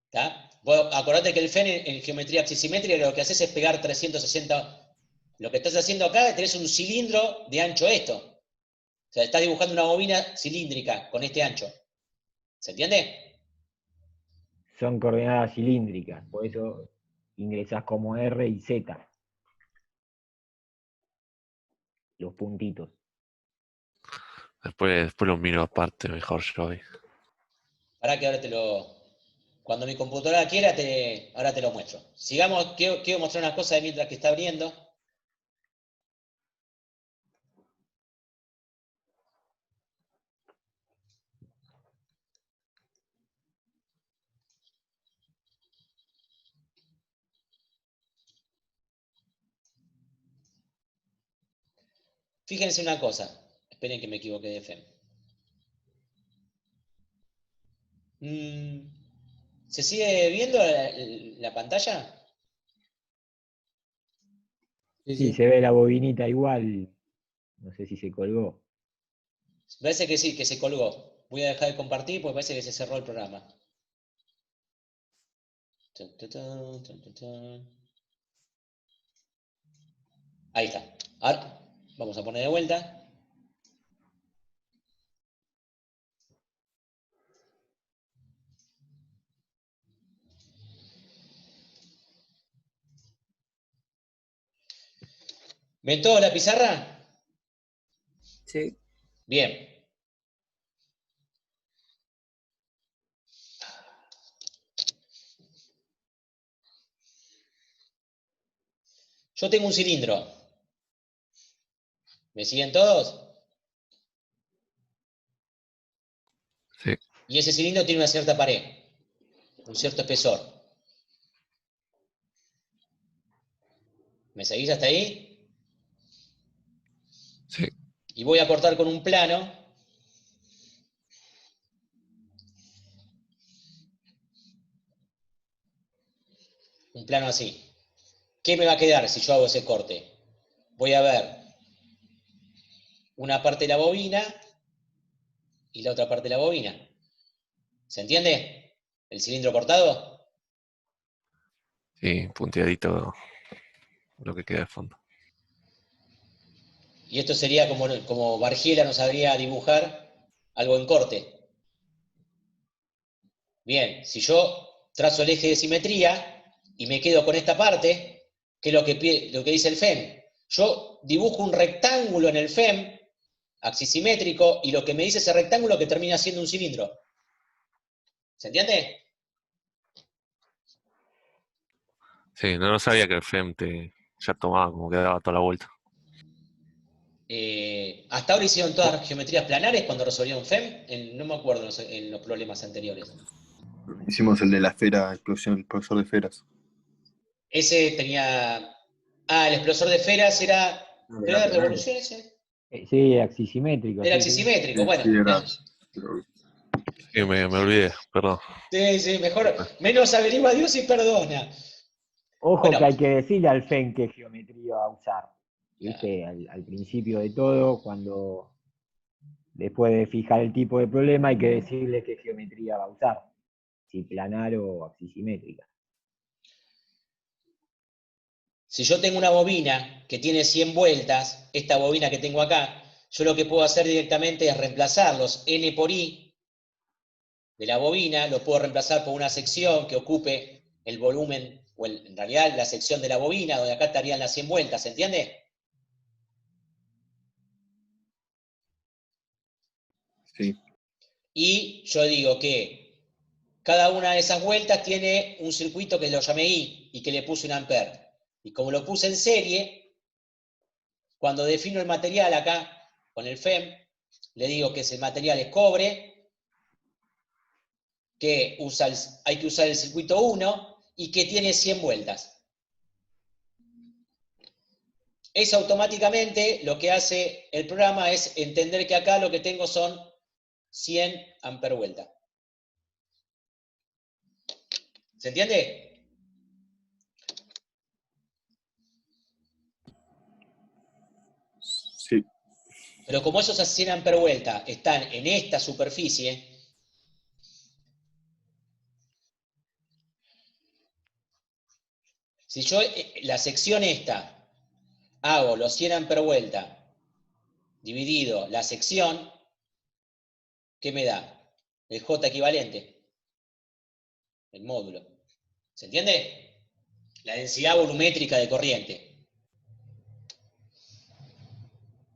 ¿Está? Vos acordate que el FEN en geometría axisimétrica lo que haces es pegar 360. Lo que estás haciendo acá es tenés un cilindro de ancho esto. O sea, estás dibujando una bobina cilíndrica con este ancho. ¿Se entiende? Son coordenadas cilíndricas, por eso ingresás como R y Z. Los puntitos. Después lo miro aparte, mejor yo hoy. Para que ahora cuando mi computadora quiera, ahora te lo muestro. Sigamos, quiero mostrar una cosa mientras que está abriendo. Fíjense una cosa. Esperen que me equivoqué de FEM. ¿Se sigue viendo la pantalla? Sí, se ve la bobinita igual. No sé si se colgó. Parece que sí, que se colgó. Voy a dejar de compartir porque parece que se cerró el programa. Ahí está. Ahora vamos a poner de vuelta. ¿Ven todo la pizarra? Sí. Bien. Yo tengo un cilindro. ¿Me siguen todos? Sí. Y ese cilindro tiene una cierta pared, un cierto espesor. ¿Me seguís hasta ahí? Sí. Y voy a cortar con un plano. Un plano así. ¿Qué me va a quedar si yo hago ese corte? Voy a ver una parte de la bobina y la otra parte de la bobina. ¿Se entiende? ¿El cilindro cortado? Sí, punteadito lo que queda de fondo. Y esto sería como Bargiela nos sabría dibujar algo en corte. Bien, si yo trazo el eje de simetría y me quedo con esta parte, que es lo que dice el FEM. Yo dibujo un rectángulo en el FEM, axisimétrico, y lo que me dice ese rectángulo que termina siendo un cilindro. ¿Se entiende? Sí, no sabía que el FEM ya tomaba, como que daba toda la vuelta. Hasta ahora hicieron todas las geometrías planares cuando resolvieron FEM, no me acuerdo en los problemas anteriores. Hicimos el de la esfera, explosión, el profesor de esferas. Ese tenía... el explosor de esferas era... ¿Era de revolución ese? Sí, axisimétrico. Era Sí, sí. axisimétrico, bueno. Sí, era. Sí, me olvidé, perdón. Sí, mejor. Menos averigua Dios y perdona. Ojo Bueno. que hay que decirle al FEN qué geometría va a usar. ¿Viste? Al principio de todo, cuando después de fijar el tipo de problema, hay que decirle qué geometría va a usar. Si planar o axisimétrica. Si yo tengo una bobina que tiene 100 vueltas, esta bobina que tengo acá, yo lo que puedo hacer directamente es reemplazar los N por I de la bobina, lo puedo reemplazar por una sección que ocupe el volumen, o en realidad la sección de la bobina, donde acá estarían las 100 vueltas, ¿se entiende? Sí. Y yo digo que cada una de esas vueltas tiene un circuito que lo llamé I y que le puse un ampere. Y como lo puse en serie, cuando defino el material acá con el FEM, le digo que ese material es cobre, que hay que usar el circuito 1 y que tiene 100 vueltas. Eso automáticamente lo que hace el programa es entender que acá lo que tengo son 100 amper vuelta. ¿Se entiende? Sí. Pero como esos 100 amper vuelta están en esta superficie, si yo la sección esta hago los 100 amper vuelta dividido la sección, ¿qué me da? El J equivalente, el módulo. ¿Se entiende? La densidad volumétrica de corriente.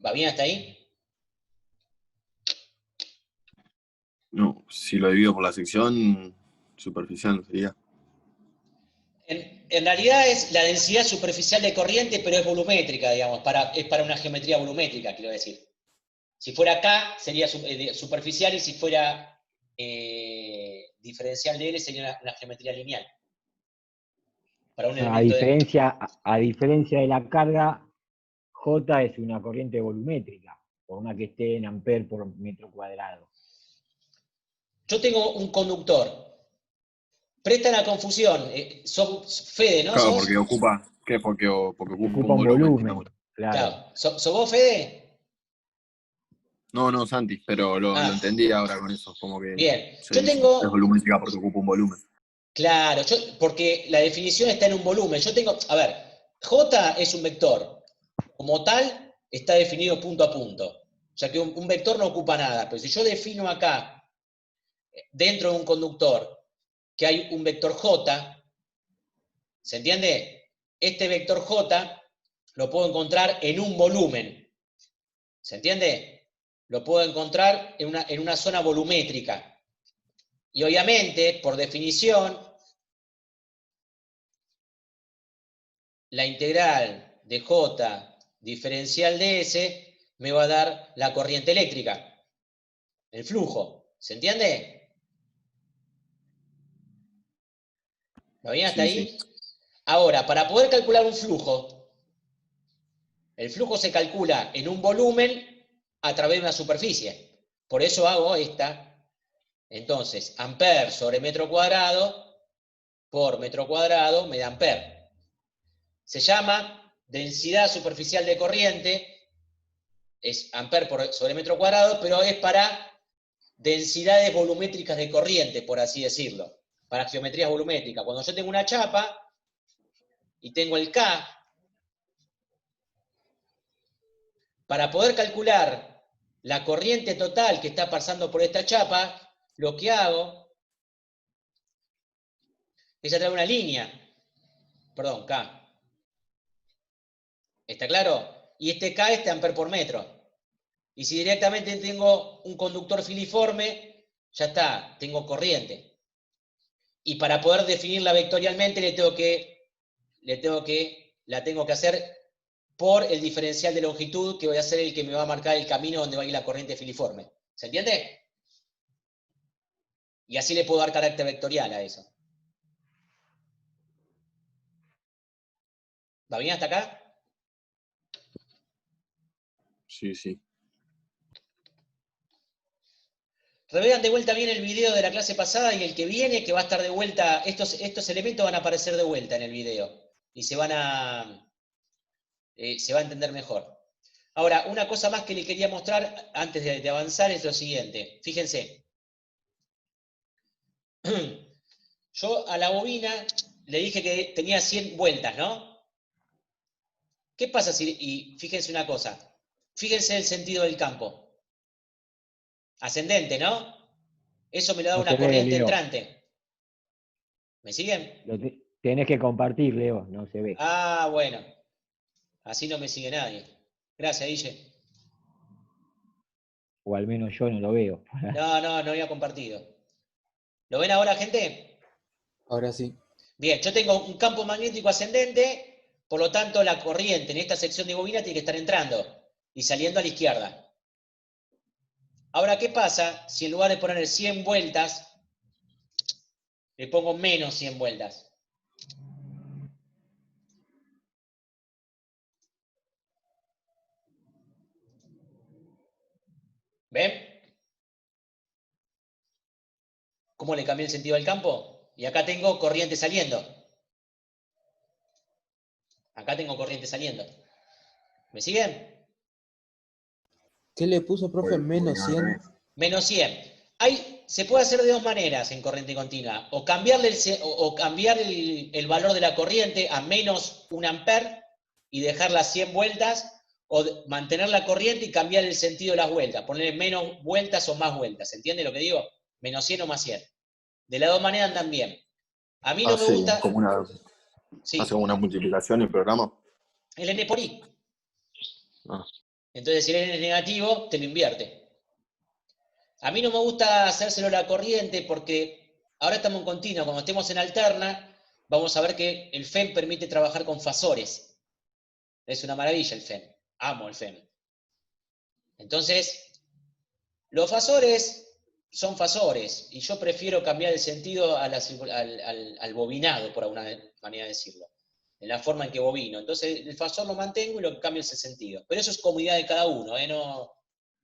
¿Va bien hasta ahí? No, si lo divido por la sección superficial, no sería. En realidad es la densidad superficial de corriente, pero es volumétrica, digamos, es para una geometría volumétrica, quiero decir. Si fuera K, sería superficial, y si fuera diferencial de L, sería una geometría lineal. Para un A diferencia de la carga, J es una corriente volumétrica, por más que esté en amper por metro cuadrado. Yo tengo un conductor. Prestan la confusión. Fede, ¿no? Claro, ¿Sos? porque ocupa. ¿Qué? Porque ocupa Ocupa un un volumen. volumen, claro. ¿Sos vos, Fede? No, Santi, pero lo entendí ahora con eso. Como que Bien. se Yo dice, tengo... es volumétrica porque ocupa un volumen. Claro, porque la definición está en un volumen. Yo tengo... A ver, J es un vector. Como tal, está definido punto a punto. O sea que un vector no ocupa nada. Pero si yo defino acá, dentro de un conductor, que hay un vector J, ¿se entiende? Este vector J lo puedo encontrar en un volumen. ¿Se entiende? Lo puedo encontrar en una zona volumétrica. Y obviamente, por definición, la integral de J diferencial de S me va a dar la corriente eléctrica, el flujo. ¿Se entiende? ¿Va bien hasta ahí? Sí. Ahora, para poder calcular un flujo, El flujo se calcula en un volumen a través de una superficie. Por eso hago esta. Entonces, amper sobre metro cuadrado por metro cuadrado me da amper. Se llama densidad superficial de corriente, es amper sobre metro cuadrado, pero es para densidades volumétricas de corriente, por así decirlo, para geometrías volumétricas. Cuando yo tengo una chapa y tengo el K, para poder calcular la corriente total que está pasando por esta chapa, lo que hago es traer una línea, perdón, K. ¿Está claro? Y este K es amper por metro. Y si directamente tengo un conductor filiforme, ya está, tengo corriente. Y para poder definirla vectorialmente la tengo que hacer por el diferencial de longitud, que voy a ser el que me va a marcar el camino donde va a ir la corriente filiforme. ¿Se entiende? Y así le puedo dar carácter vectorial a eso. ¿Va bien hasta acá? Sí, sí. Revean de vuelta bien el video de la clase pasada y el que viene, que va a estar de vuelta. Estos elementos van a aparecer de vuelta en el video. Y se va a entender mejor. Ahora, una cosa más que le quería mostrar antes de avanzar es lo siguiente. Fíjense. Yo a la bobina le dije que tenía 100 vueltas, ¿no? ¿Qué pasa si... Y fíjense una cosa. Fíjense el sentido del campo. Ascendente, ¿no? Eso me lo da No una se ve, corriente Leo. entrante. ¿Me siguen? Tenés que compartir, Leo, no se ve. Ah, bueno. Así no me sigue nadie. Gracias, Guille. O al menos yo no lo veo. No había compartido. ¿Lo ven ahora, gente? Ahora sí. Bien, yo tengo un campo magnético ascendente, por lo tanto la corriente en esta sección de bobina tiene que estar entrando y saliendo a la izquierda. Ahora, ¿qué pasa si en lugar de poner 100 vueltas, le pongo menos 100 vueltas? ¿Ven? ¿Cómo le cambié el sentido al campo? Y acá tengo corriente saliendo. Acá tengo corriente saliendo. ¿Me siguen? ¿Qué le puso, profe? Menos 100. Menos 100. Se puede hacer de dos maneras en corriente continua. O cambiar el valor de la corriente a menos 1 amper y dejarla 100 vueltas, o mantener la corriente y cambiar el sentido de las vueltas. Ponerle menos vueltas o más vueltas. ¿Se entiende lo que digo? Menos 100 o más 100. De las dos maneras andan bien. A mí no me gusta... Hace como una multiplicación el programa. El N por I. Ah. Entonces, si el N es negativo, te lo invierte. A mí no me gusta hacérselo a la corriente porque ahora estamos en continuo. Cuando estemos en alterna, vamos a ver que el FEM permite trabajar con fasores. Es una maravilla el FEM. Amo el FEM. Entonces, los fasores son fasores y yo prefiero cambiar el sentido al bobinado, por alguna manera de decirlo. En la forma en que bobino. Entonces, el fasor lo mantengo y lo que cambio es el sentido. Pero eso es comodidad de cada uno, no...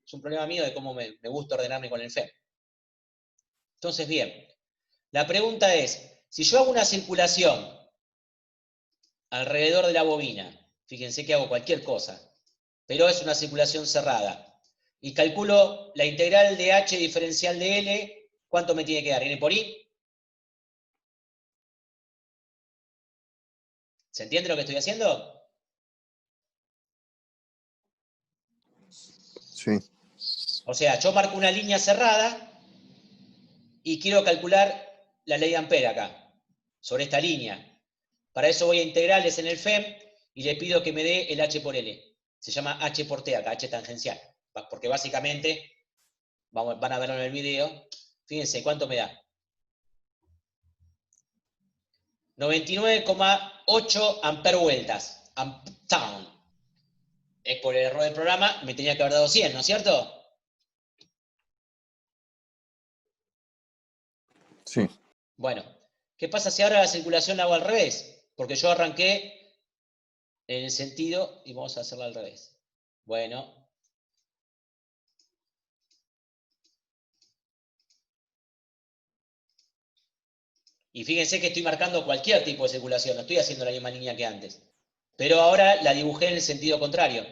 Es un problema mío de cómo me gusta ordenarme con el FEM. Entonces, bien. La pregunta es, si yo hago una circulación alrededor de la bobina, fíjense que hago cualquier cosa, pero es una circulación cerrada, y calculo la integral de H diferencial de L, ¿cuánto me tiene que dar? ¿N por I? ¿Se entiende lo que estoy haciendo? Sí. O sea, yo marco una línea cerrada y quiero calcular la ley de Ampere acá, sobre esta línea. Para eso voy a integrales en el FEM y le pido que me dé el H por L. Se llama H por T acá, H tangencial. Porque básicamente, van a verlo en el video, fíjense cuánto me da. 99,8 amper vueltas. Amptown. Es por el error del programa, me tenía que haber dado 100, ¿no es cierto? Sí. Bueno, ¿qué pasa si ahora la circulación la hago al revés? Porque yo arranqué en el sentido, y vamos a hacerla al revés. Bueno. Y fíjense que estoy marcando cualquier tipo de circulación, no estoy haciendo la misma línea que antes. Pero ahora la dibujé en el sentido contrario.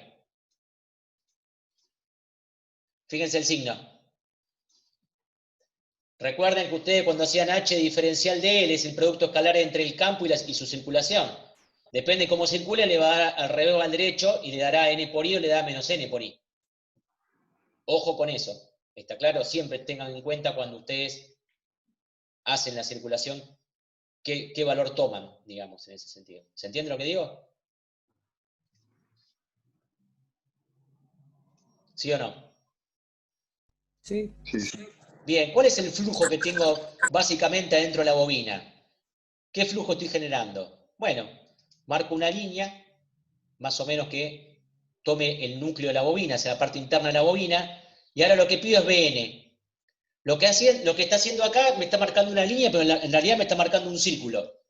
Fíjense el signo. Recuerden que ustedes cuando hacían H diferencial de L es el producto escalar entre el campo y su circulación. Depende de cómo circule, le va a dar al revés o al derecho y le dará N por I o le da menos N por I. Ojo con eso. ¿Está claro? Siempre tengan en cuenta cuando ustedes hacen la circulación qué valor toman, digamos, en ese sentido. ¿Se entiende lo que digo? ¿Sí o no? Sí. Sí. Bien, ¿cuál es el flujo que tengo básicamente adentro de la bobina? ¿Qué flujo estoy generando? Bueno, marco una línea, más o menos que tome el núcleo de la bobina, o sea, la parte interna de la bobina, y ahora lo que pido es BN. Lo que está haciendo acá me está marcando una línea, pero en realidad me está marcando un círculo,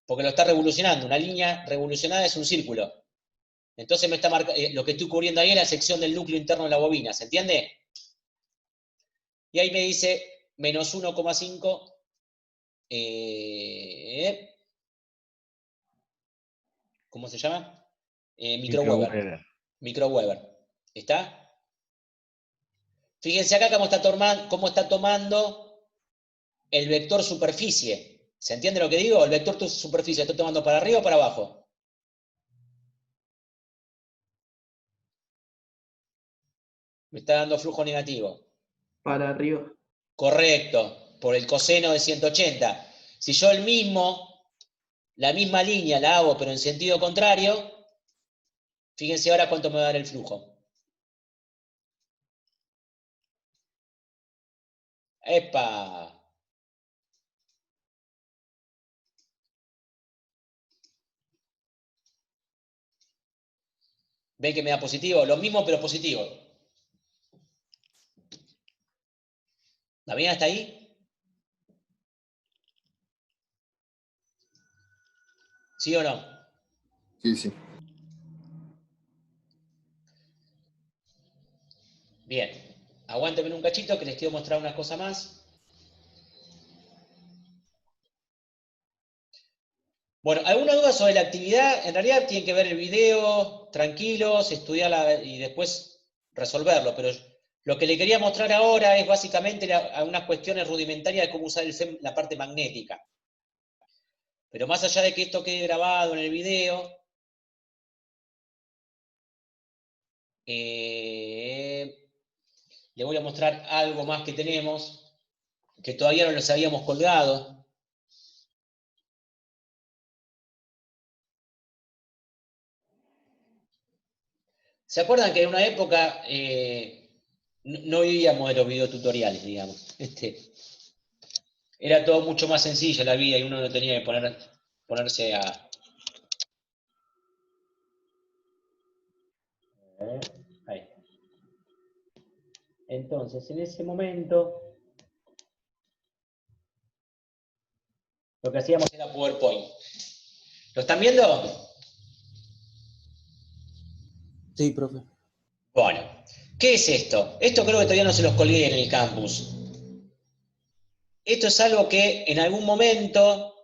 porque lo está revolucionando. Una línea revolucionada es un círculo. Entonces me está lo que estoy cubriendo ahí es la sección del núcleo interno de la bobina, ¿se entiende? Y ahí me dice menos 1,5 ¿cómo se llama? Microweber. Microweber. ¿Está? Fíjense acá cómo está tomando el vector superficie. ¿Se entiende lo que digo? El vector superficie, ¿estoy tomando para arriba o para abajo? Me está dando flujo negativo. Para arriba. Correcto, por el coseno de 180. Si yo la misma línea la hago, pero en sentido contrario, fíjense ahora cuánto me va a dar el flujo. ¡Epa! ¿Ven que me da positivo? Lo mismo, pero positivo. ¿La bien hasta ahí? ¿Sí o no? Sí. Bien. Aguántenme un cachito que les quiero mostrar una cosa más. Bueno, ¿alguna duda sobre la actividad? En realidad tienen que ver el video, tranquilos, estudiarla y después resolverlo, pero lo que le quería mostrar ahora es básicamente algunas cuestiones rudimentarias de cómo usar el FEM, la parte magnética. Pero más allá de que esto quede grabado en el video, le voy a mostrar algo más que tenemos, que todavía no los habíamos colgado. ¿Se acuerdan que en una época no vivíamos de los videotutoriales, digamos? Era todo mucho más sencillo la vida y uno no tenía que ponerse a... Ahí. Entonces, en ese momento, lo que hacíamos era PowerPoint. ¿Lo están viendo? Sí, profe. Bueno, ¿qué es esto? Esto creo que todavía no se los colgué en el campus. Esto es algo que en algún momento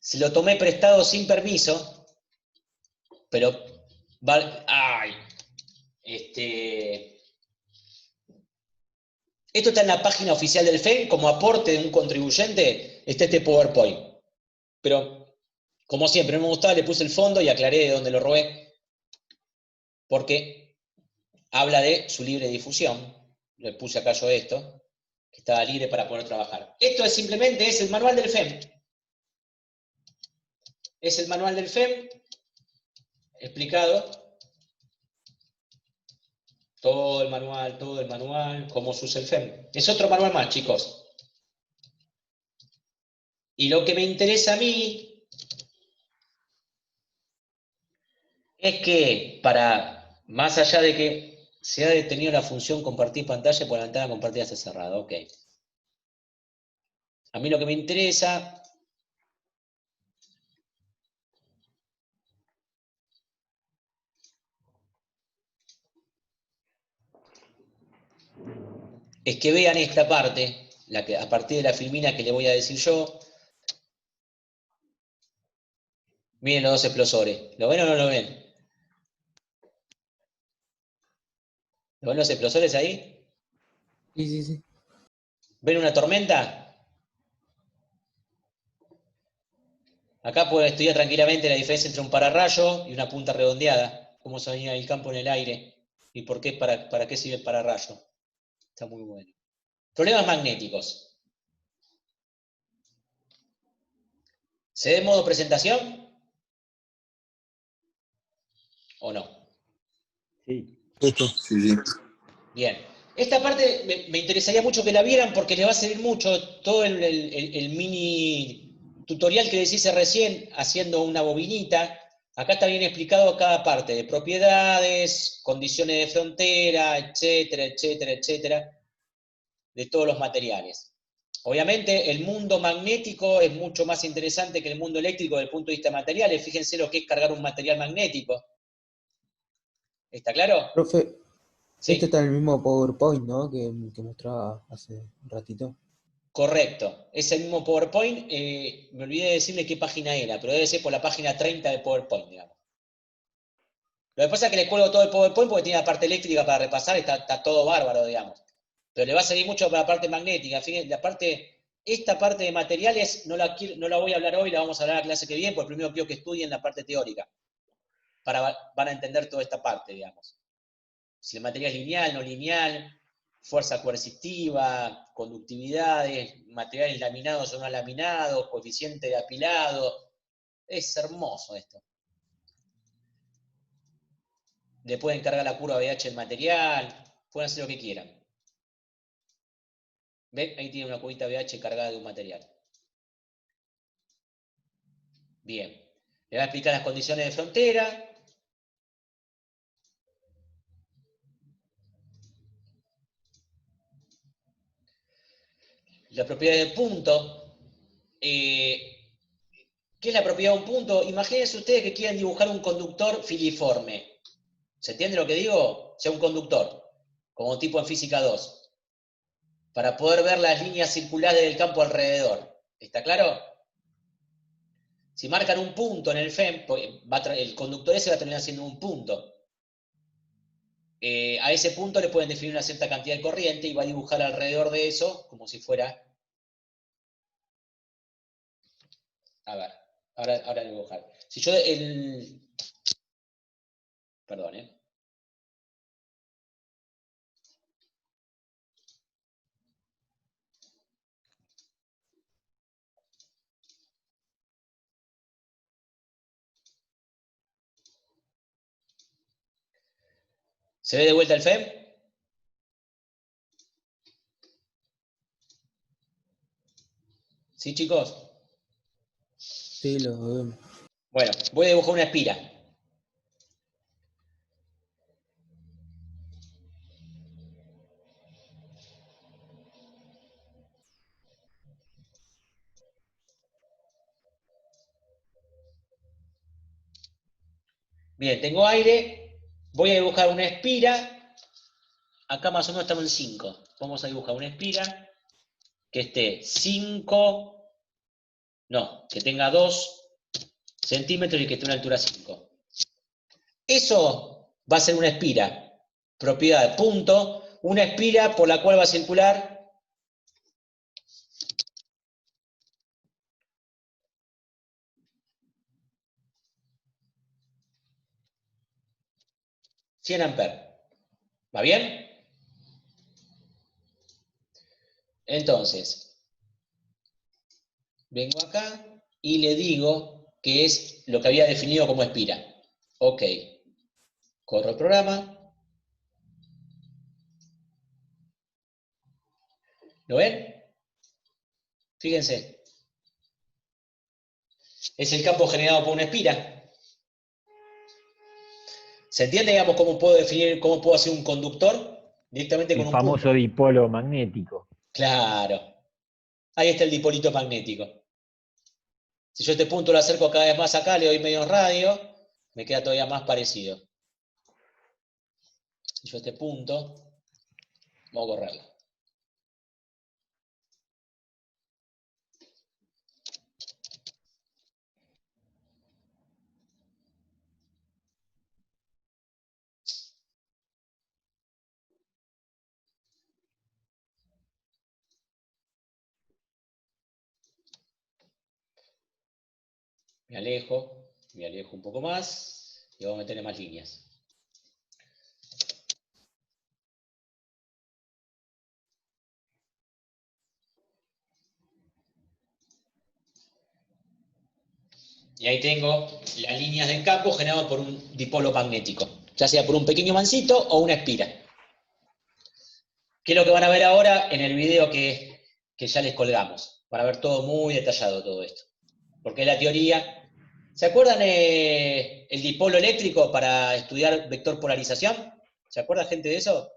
se lo tomé prestado sin permiso, pero... ¡Ay! Esto está en la página oficial del FEM, como aporte de un contribuyente, está este PowerPoint. Pero, como siempre, no me gustaba, le puse el fondo y aclaré de dónde lo robé, porque habla de su libre difusión. Le puse acá yo esto, que estaba libre para poder trabajar. Esto simplemente es el manual del FEM. Es el manual del FEM explicado. Todo el manual, cómo se usa el FEM. Es otro manual más, chicos. Y lo que me interesa a mí es que más allá de que se ha detenido la función compartir pantalla, por la ventana compartida se ha cerrado, ok. A mí lo que me interesa es que vean esta parte, la que, a partir de la filmina que le voy a decir yo. Miren los dos explosores. ¿Lo ven o no lo ven? ¿Lo ven los explosores ahí? Sí, sí, sí. ¿Ven una tormenta? Acá pueden estudiar tranquilamente la diferencia entre un pararrayo y una punta redondeada. Cómo se venía el campo en el aire y por qué, para qué sirve el pararrayo. Está muy bueno. Problemas magnéticos. ¿Se ve en modo presentación? ¿O no? Sí. Sí, sí. Sí, sí. Bien. Esta parte me interesaría mucho que la vieran porque les va a servir mucho todo el mini tutorial que les hice recién haciendo una bobinita. Acá está bien explicado cada parte de propiedades, condiciones de frontera, etcétera, etcétera, etcétera, de todos los materiales. Obviamente el mundo magnético es mucho más interesante que el mundo eléctrico desde el punto de vista de materiales. Fíjense lo que es cargar un material magnético. ¿Está claro? Profe, Sí. este está en el mismo PowerPoint, ¿no? Que mostraba hace un ratito. Correcto. Ese mismo PowerPoint, me olvidé de decirle qué página era, pero debe ser por la página 30 de PowerPoint, digamos. Lo que pasa es que le cuelgo todo el PowerPoint porque tiene la parte eléctrica para repasar, está todo bárbaro, digamos. Pero le va a servir mucho para la parte magnética. Fíjense, esta parte de materiales no la voy a hablar hoy, la vamos a hablar la clase que viene, porque primero quiero que estudien la parte teórica. Van a entender toda esta parte, digamos. Si el material es lineal, no lineal, fuerza coercitiva, conductividades, materiales laminados o no laminados, coeficiente de apilado. Es hermoso esto. Le pueden cargar la curva BH del material, pueden hacer lo que quieran. ¿Ven? Ahí tiene una curvita BH cargada de un material. Bien. Le va a explicar las condiciones de frontera. La propiedad del punto. ¿Qué es la propiedad de un punto? Imagínense ustedes que quieren dibujar un conductor filiforme. ¿Se entiende lo que digo? O sea, un conductor, como tipo en física 2, para poder ver las líneas circulares del campo alrededor. ¿Está claro? Si marcan un punto en el FEM, el conductor ese va a terminar siendo un punto. A ese punto le pueden definir una cierta cantidad de corriente y va a dibujar alrededor de eso como si fuera... A ver, ahora voy a dibujar. Si yo Perdón, ¿Se ve de vuelta el FEM? ¿Sí, chicos? Sí, lo vemos. Bueno, voy a dibujar una espira. Bien, tengo aire, voy a dibujar una espira, acá más o menos estamos en 5. Vamos a dibujar una espira que esté 5, no, que tenga 2 centímetros y que esté a una altura 5. Eso va a ser una espira, propiedad de punto, una espira por la cual va a circular 100 amperes. ¿Va bien? Entonces, vengo acá y le digo que es lo que había definido como espira. Ok. Corro el programa. ¿Lo ven? Fíjense. Es el campo generado por una espira. ¿Se entiende, digamos, cómo puedo definir, cómo puedo hacer un conductor? Directamente con El un famoso punto. dipolo magnético. Claro. Ahí está el dipolito magnético. Si yo este punto lo acerco cada vez más acá, le doy medio radio, me queda todavía más parecido. Si yo este punto, vamos a correrlo. me alejo un poco más y vamos a meterle más líneas. Y ahí tengo las líneas del campo generadas por un dipolo magnético, ya sea por un pequeño mancito o una espira. ¿Qué es lo que van a ver ahora en el video que ya les colgamos? Van a ver todo muy detallado todo esto. Porque es la teoría. ¿Se acuerdan el dipolo eléctrico para estudiar vector polarización? ¿Se acuerda gente de eso?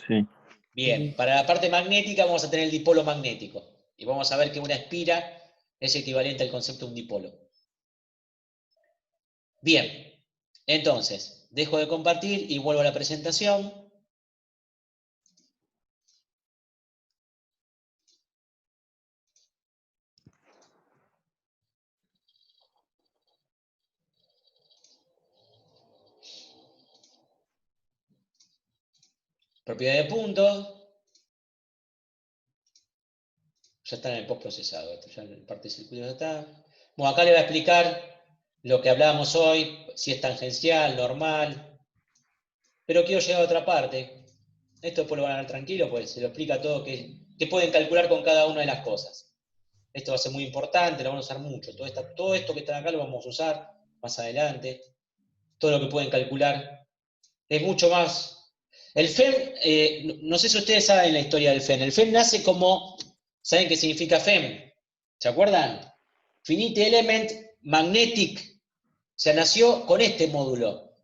Sí. Bien, para la parte magnética vamos a tener el dipolo magnético. Y vamos a ver que una espira es equivalente al concepto de un dipolo. Bien, entonces, dejo de compartir y vuelvo a la presentación. Propiedad de puntos. Ya está en el postprocesado, esto ya en parte de circuito ya está. Bueno, acá le voy a explicar lo que hablábamos hoy, si es tangencial, normal. Pero quiero llegar a otra parte. Esto después lo van a ver tranquilo, pues se lo explica todo que pueden calcular con cada una de las cosas. Esto va a ser muy importante, lo vamos a usar mucho. Todo esto que está acá lo vamos a usar más adelante. Todo lo que pueden calcular. Es mucho más. El FEM, no sé si ustedes saben la historia del FEM. El FEM nace como, ¿saben qué significa FEM? ¿Se acuerdan? Finite Element Magnetic. O sea, nació con este módulo.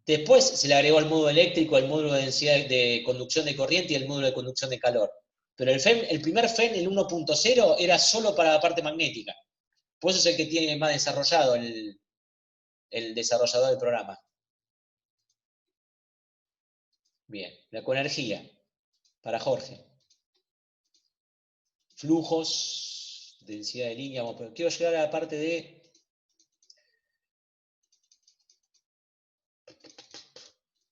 Después se le agregó el módulo eléctrico, el módulo de densidad de conducción de corriente y el módulo de conducción de calor. Pero el primer FEM, el 1.0, era solo para la parte magnética. Por eso es el que tiene más desarrollado el desarrollador del programa. Bien, la coenergía, para Jorge. Flujos, densidad de línea, pero quiero llegar a la parte de... Creo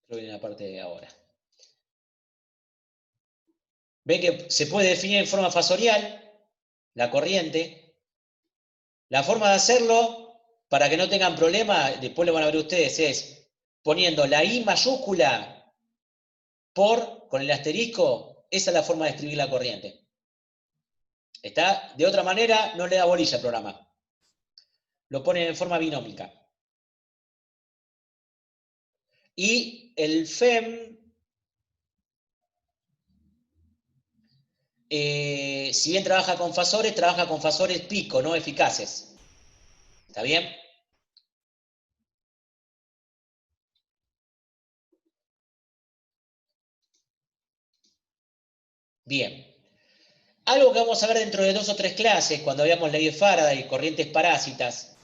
que viene la parte de ahora. Ven que se puede definir en forma fasorial la corriente. La forma de hacerlo, para que no tengan problema, después lo van a ver ustedes, es poniendo la I mayúscula con el asterisco, esa es la forma de escribir la corriente. ¿Está? De otra manera, no le da bolilla al programa. Lo ponen en forma binómica. Y el FEM, si bien trabaja con fasores pico, no eficaces. ¿Está bien? Bien. Algo que vamos a ver dentro de 2 o 3 clases, cuando veamos ley de Faraday y corrientes parásitas,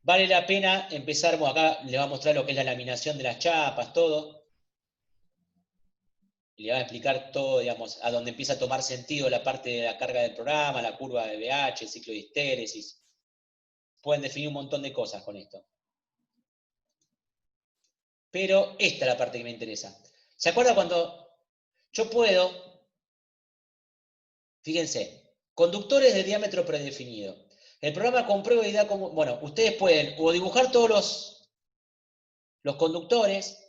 vale la pena empezar, bueno, acá les va a mostrar lo que es la laminación de las chapas, todo. Y le va a explicar todo, digamos, a donde empieza a tomar sentido la parte de la carga del programa, la curva de BH, el ciclo de histéresis. Pueden definir un montón de cosas con esto. Pero esta es la parte que me interesa. ¿Se acuerda cuando yo puedo, fíjense, conductores de diámetro predefinido? El programa comprueba y da como, bueno, ustedes pueden o dibujar todos los conductores,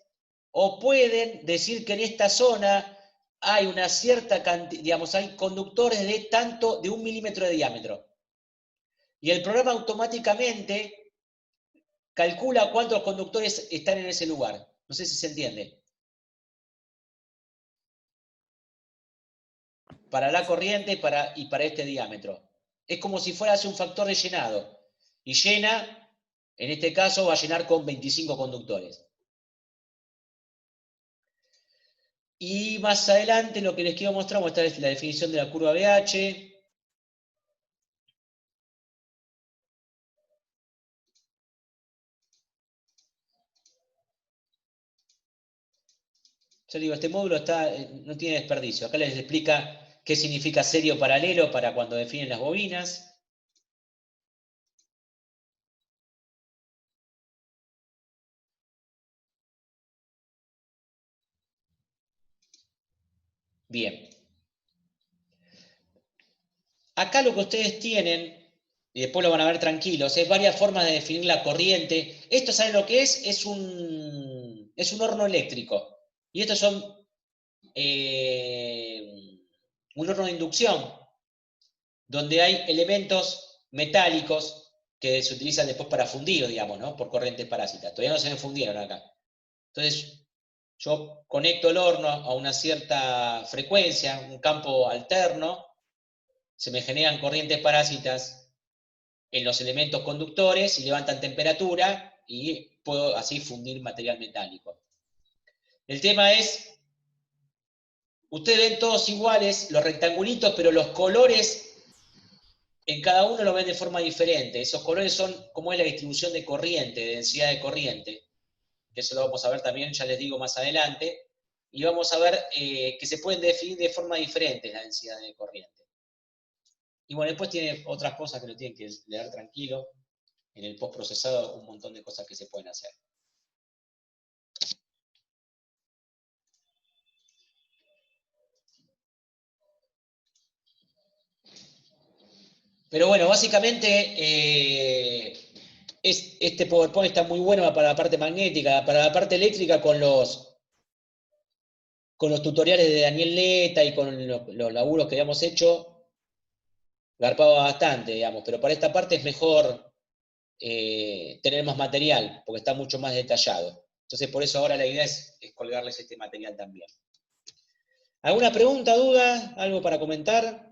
o pueden decir que en esta zona hay una cierta cantidad, digamos, hay conductores de 1 milímetro de diámetro. Y el programa automáticamente calcula cuántos conductores están en ese lugar. No sé si se entiende. Para la corriente y para este diámetro. Es como si fuera un factor de llenado. Y llena, en este caso, va a llenar con 25 conductores. Y más adelante lo que les quiero mostrar, esta es la definición de la curva BH. Yo digo, este módulo no tiene desperdicio. Acá les explica qué significa serio paralelo para cuando definen las bobinas. Bien. acá lo que ustedes tienen, y después lo van a ver tranquilos, es varias formas de definir la corriente. Esto, ¿saben lo que es? Es un horno eléctrico. Y estos son un horno de inducción, donde hay elementos metálicos que se utilizan después para fundir, digamos, ¿no? Por corrientes parásitas. Todavía no se me fundieron acá. Entonces, yo conecto el horno a una cierta frecuencia, un campo alterno, se me generan corrientes parásitas en los elementos conductores y levantan temperatura y puedo así fundir material metálico. El tema es, ustedes ven todos iguales, los rectangulitos, pero los colores en cada uno lo ven de forma diferente. Esos colores son cómo es la distribución de corriente, de densidad de corriente, que eso lo vamos a ver también, ya les digo más adelante, y vamos a ver que se pueden definir de forma diferente la densidad de corriente. Y bueno, después tiene otras cosas que lo tienen que leer tranquilo. En el postprocesado, un montón de cosas que se pueden hacer. Pero bueno, básicamente este PowerPoint está muy bueno para la parte magnética, para la parte eléctrica con los tutoriales de Daniel Leta y con los laburos que habíamos hecho, garpaba bastante, digamos, pero para esta parte es mejor tener más material, porque está mucho más detallado. Entonces, por eso ahora la idea es colgarles este material también. ¿Alguna pregunta, duda? ¿Algo para comentar?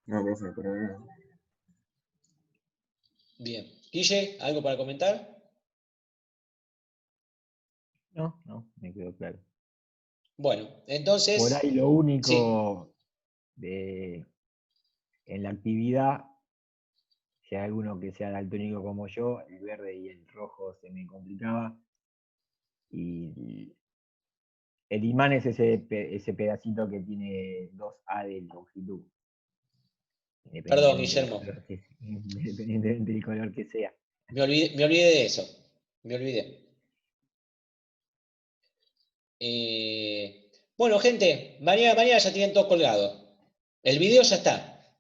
No, profe, pero Bien. Guille, ¿algo para comentar? No, me quedó claro. Bueno, entonces... Por ahí lo único en la actividad, si hay alguno que sea daltónico como yo, el verde y el rojo se me complicaba. Y el imán es ese pedacito que tiene 2A de longitud. Perdón, Guillermo. Independientemente del color que sea. Me olvidé de eso. Me olvidé. Bueno, gente, mañana ya tienen todo colgado. El video ya está.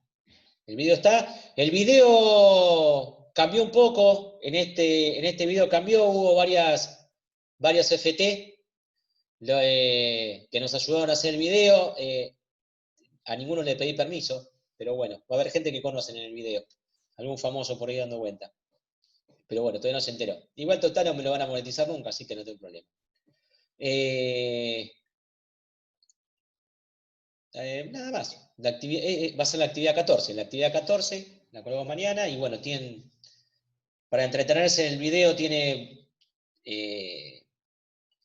El video está. El video cambió un poco. En este video cambió. Hubo varias FT que nos ayudaron a hacer el video. A ninguno le pedí permiso, pero bueno, va a haber gente que conocen en el video. Algún famoso por ahí dando vuelta. Pero bueno, todavía no se enteró. Igual total no me lo van a monetizar nunca, así que no tengo problema. Nada más. Va a ser la actividad 14. La actividad 14 la colgamos mañana y bueno, para entretenerse en el video tiene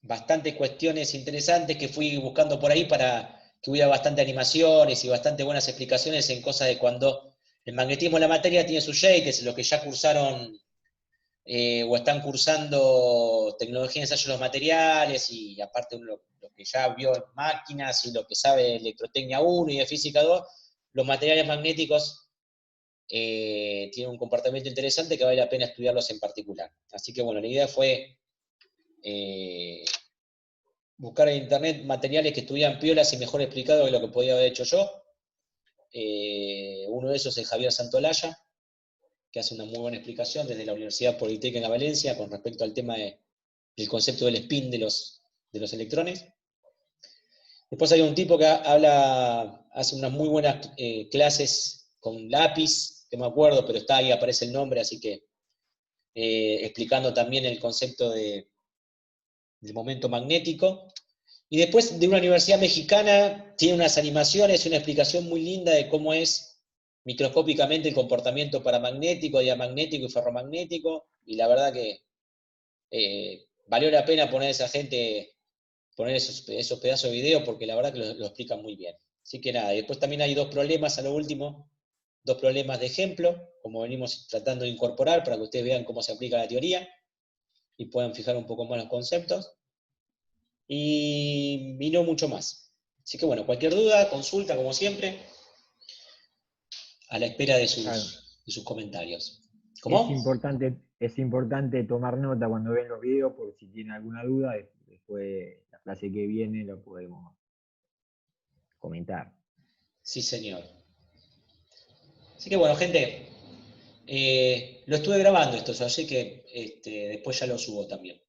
bastantes cuestiones interesantes que fui buscando por ahí para que hubiera bastante animaciones y bastante buenas explicaciones en cosas de cuando el magnetismo en la materia tiene sus shakes, los que ya cursaron o están cursando tecnología de ensayo de los materiales y aparte lo que ya vio en máquinas y lo que sabe de electrotecnia 1 y de física 2, los materiales magnéticos tienen un comportamiento interesante que vale la pena estudiarlos en particular. Así que bueno, la idea fue buscar en internet materiales que estuvieran piolas y mejor explicados de lo que podía haber hecho yo. Uno de esos es Javier Santolaya, que hace una muy buena explicación desde la Universidad Politécnica de Valencia con respecto al tema del concepto del spin de los electrones. Después hay un tipo que hace unas muy buenas clases con lápiz, que me acuerdo, pero está ahí, aparece el nombre, así que explicando también el concepto del momento magnético. Y después de una universidad mexicana tiene unas animaciones y una explicación muy linda de cómo es microscópicamente el comportamiento paramagnético, diamagnético y ferromagnético, y la verdad que valió la pena poner a esa gente, poner esos pedazos de video, porque la verdad que lo explican muy bien. Así que nada, y después también hay dos problemas a lo último, dos problemas de ejemplo, como venimos tratando de incorporar para que ustedes vean cómo se aplica la teoría y puedan fijar un poco más los conceptos. Y no mucho más. Así que bueno, cualquier duda, consulta, como siempre, a la espera de sus comentarios. ¿Cómo? Es importante tomar nota cuando ven los videos, por si tienen alguna duda, después la clase que viene lo podemos comentar. Sí, señor. Así que bueno, gente, lo estuve grabando esto, así que después ya lo subo también.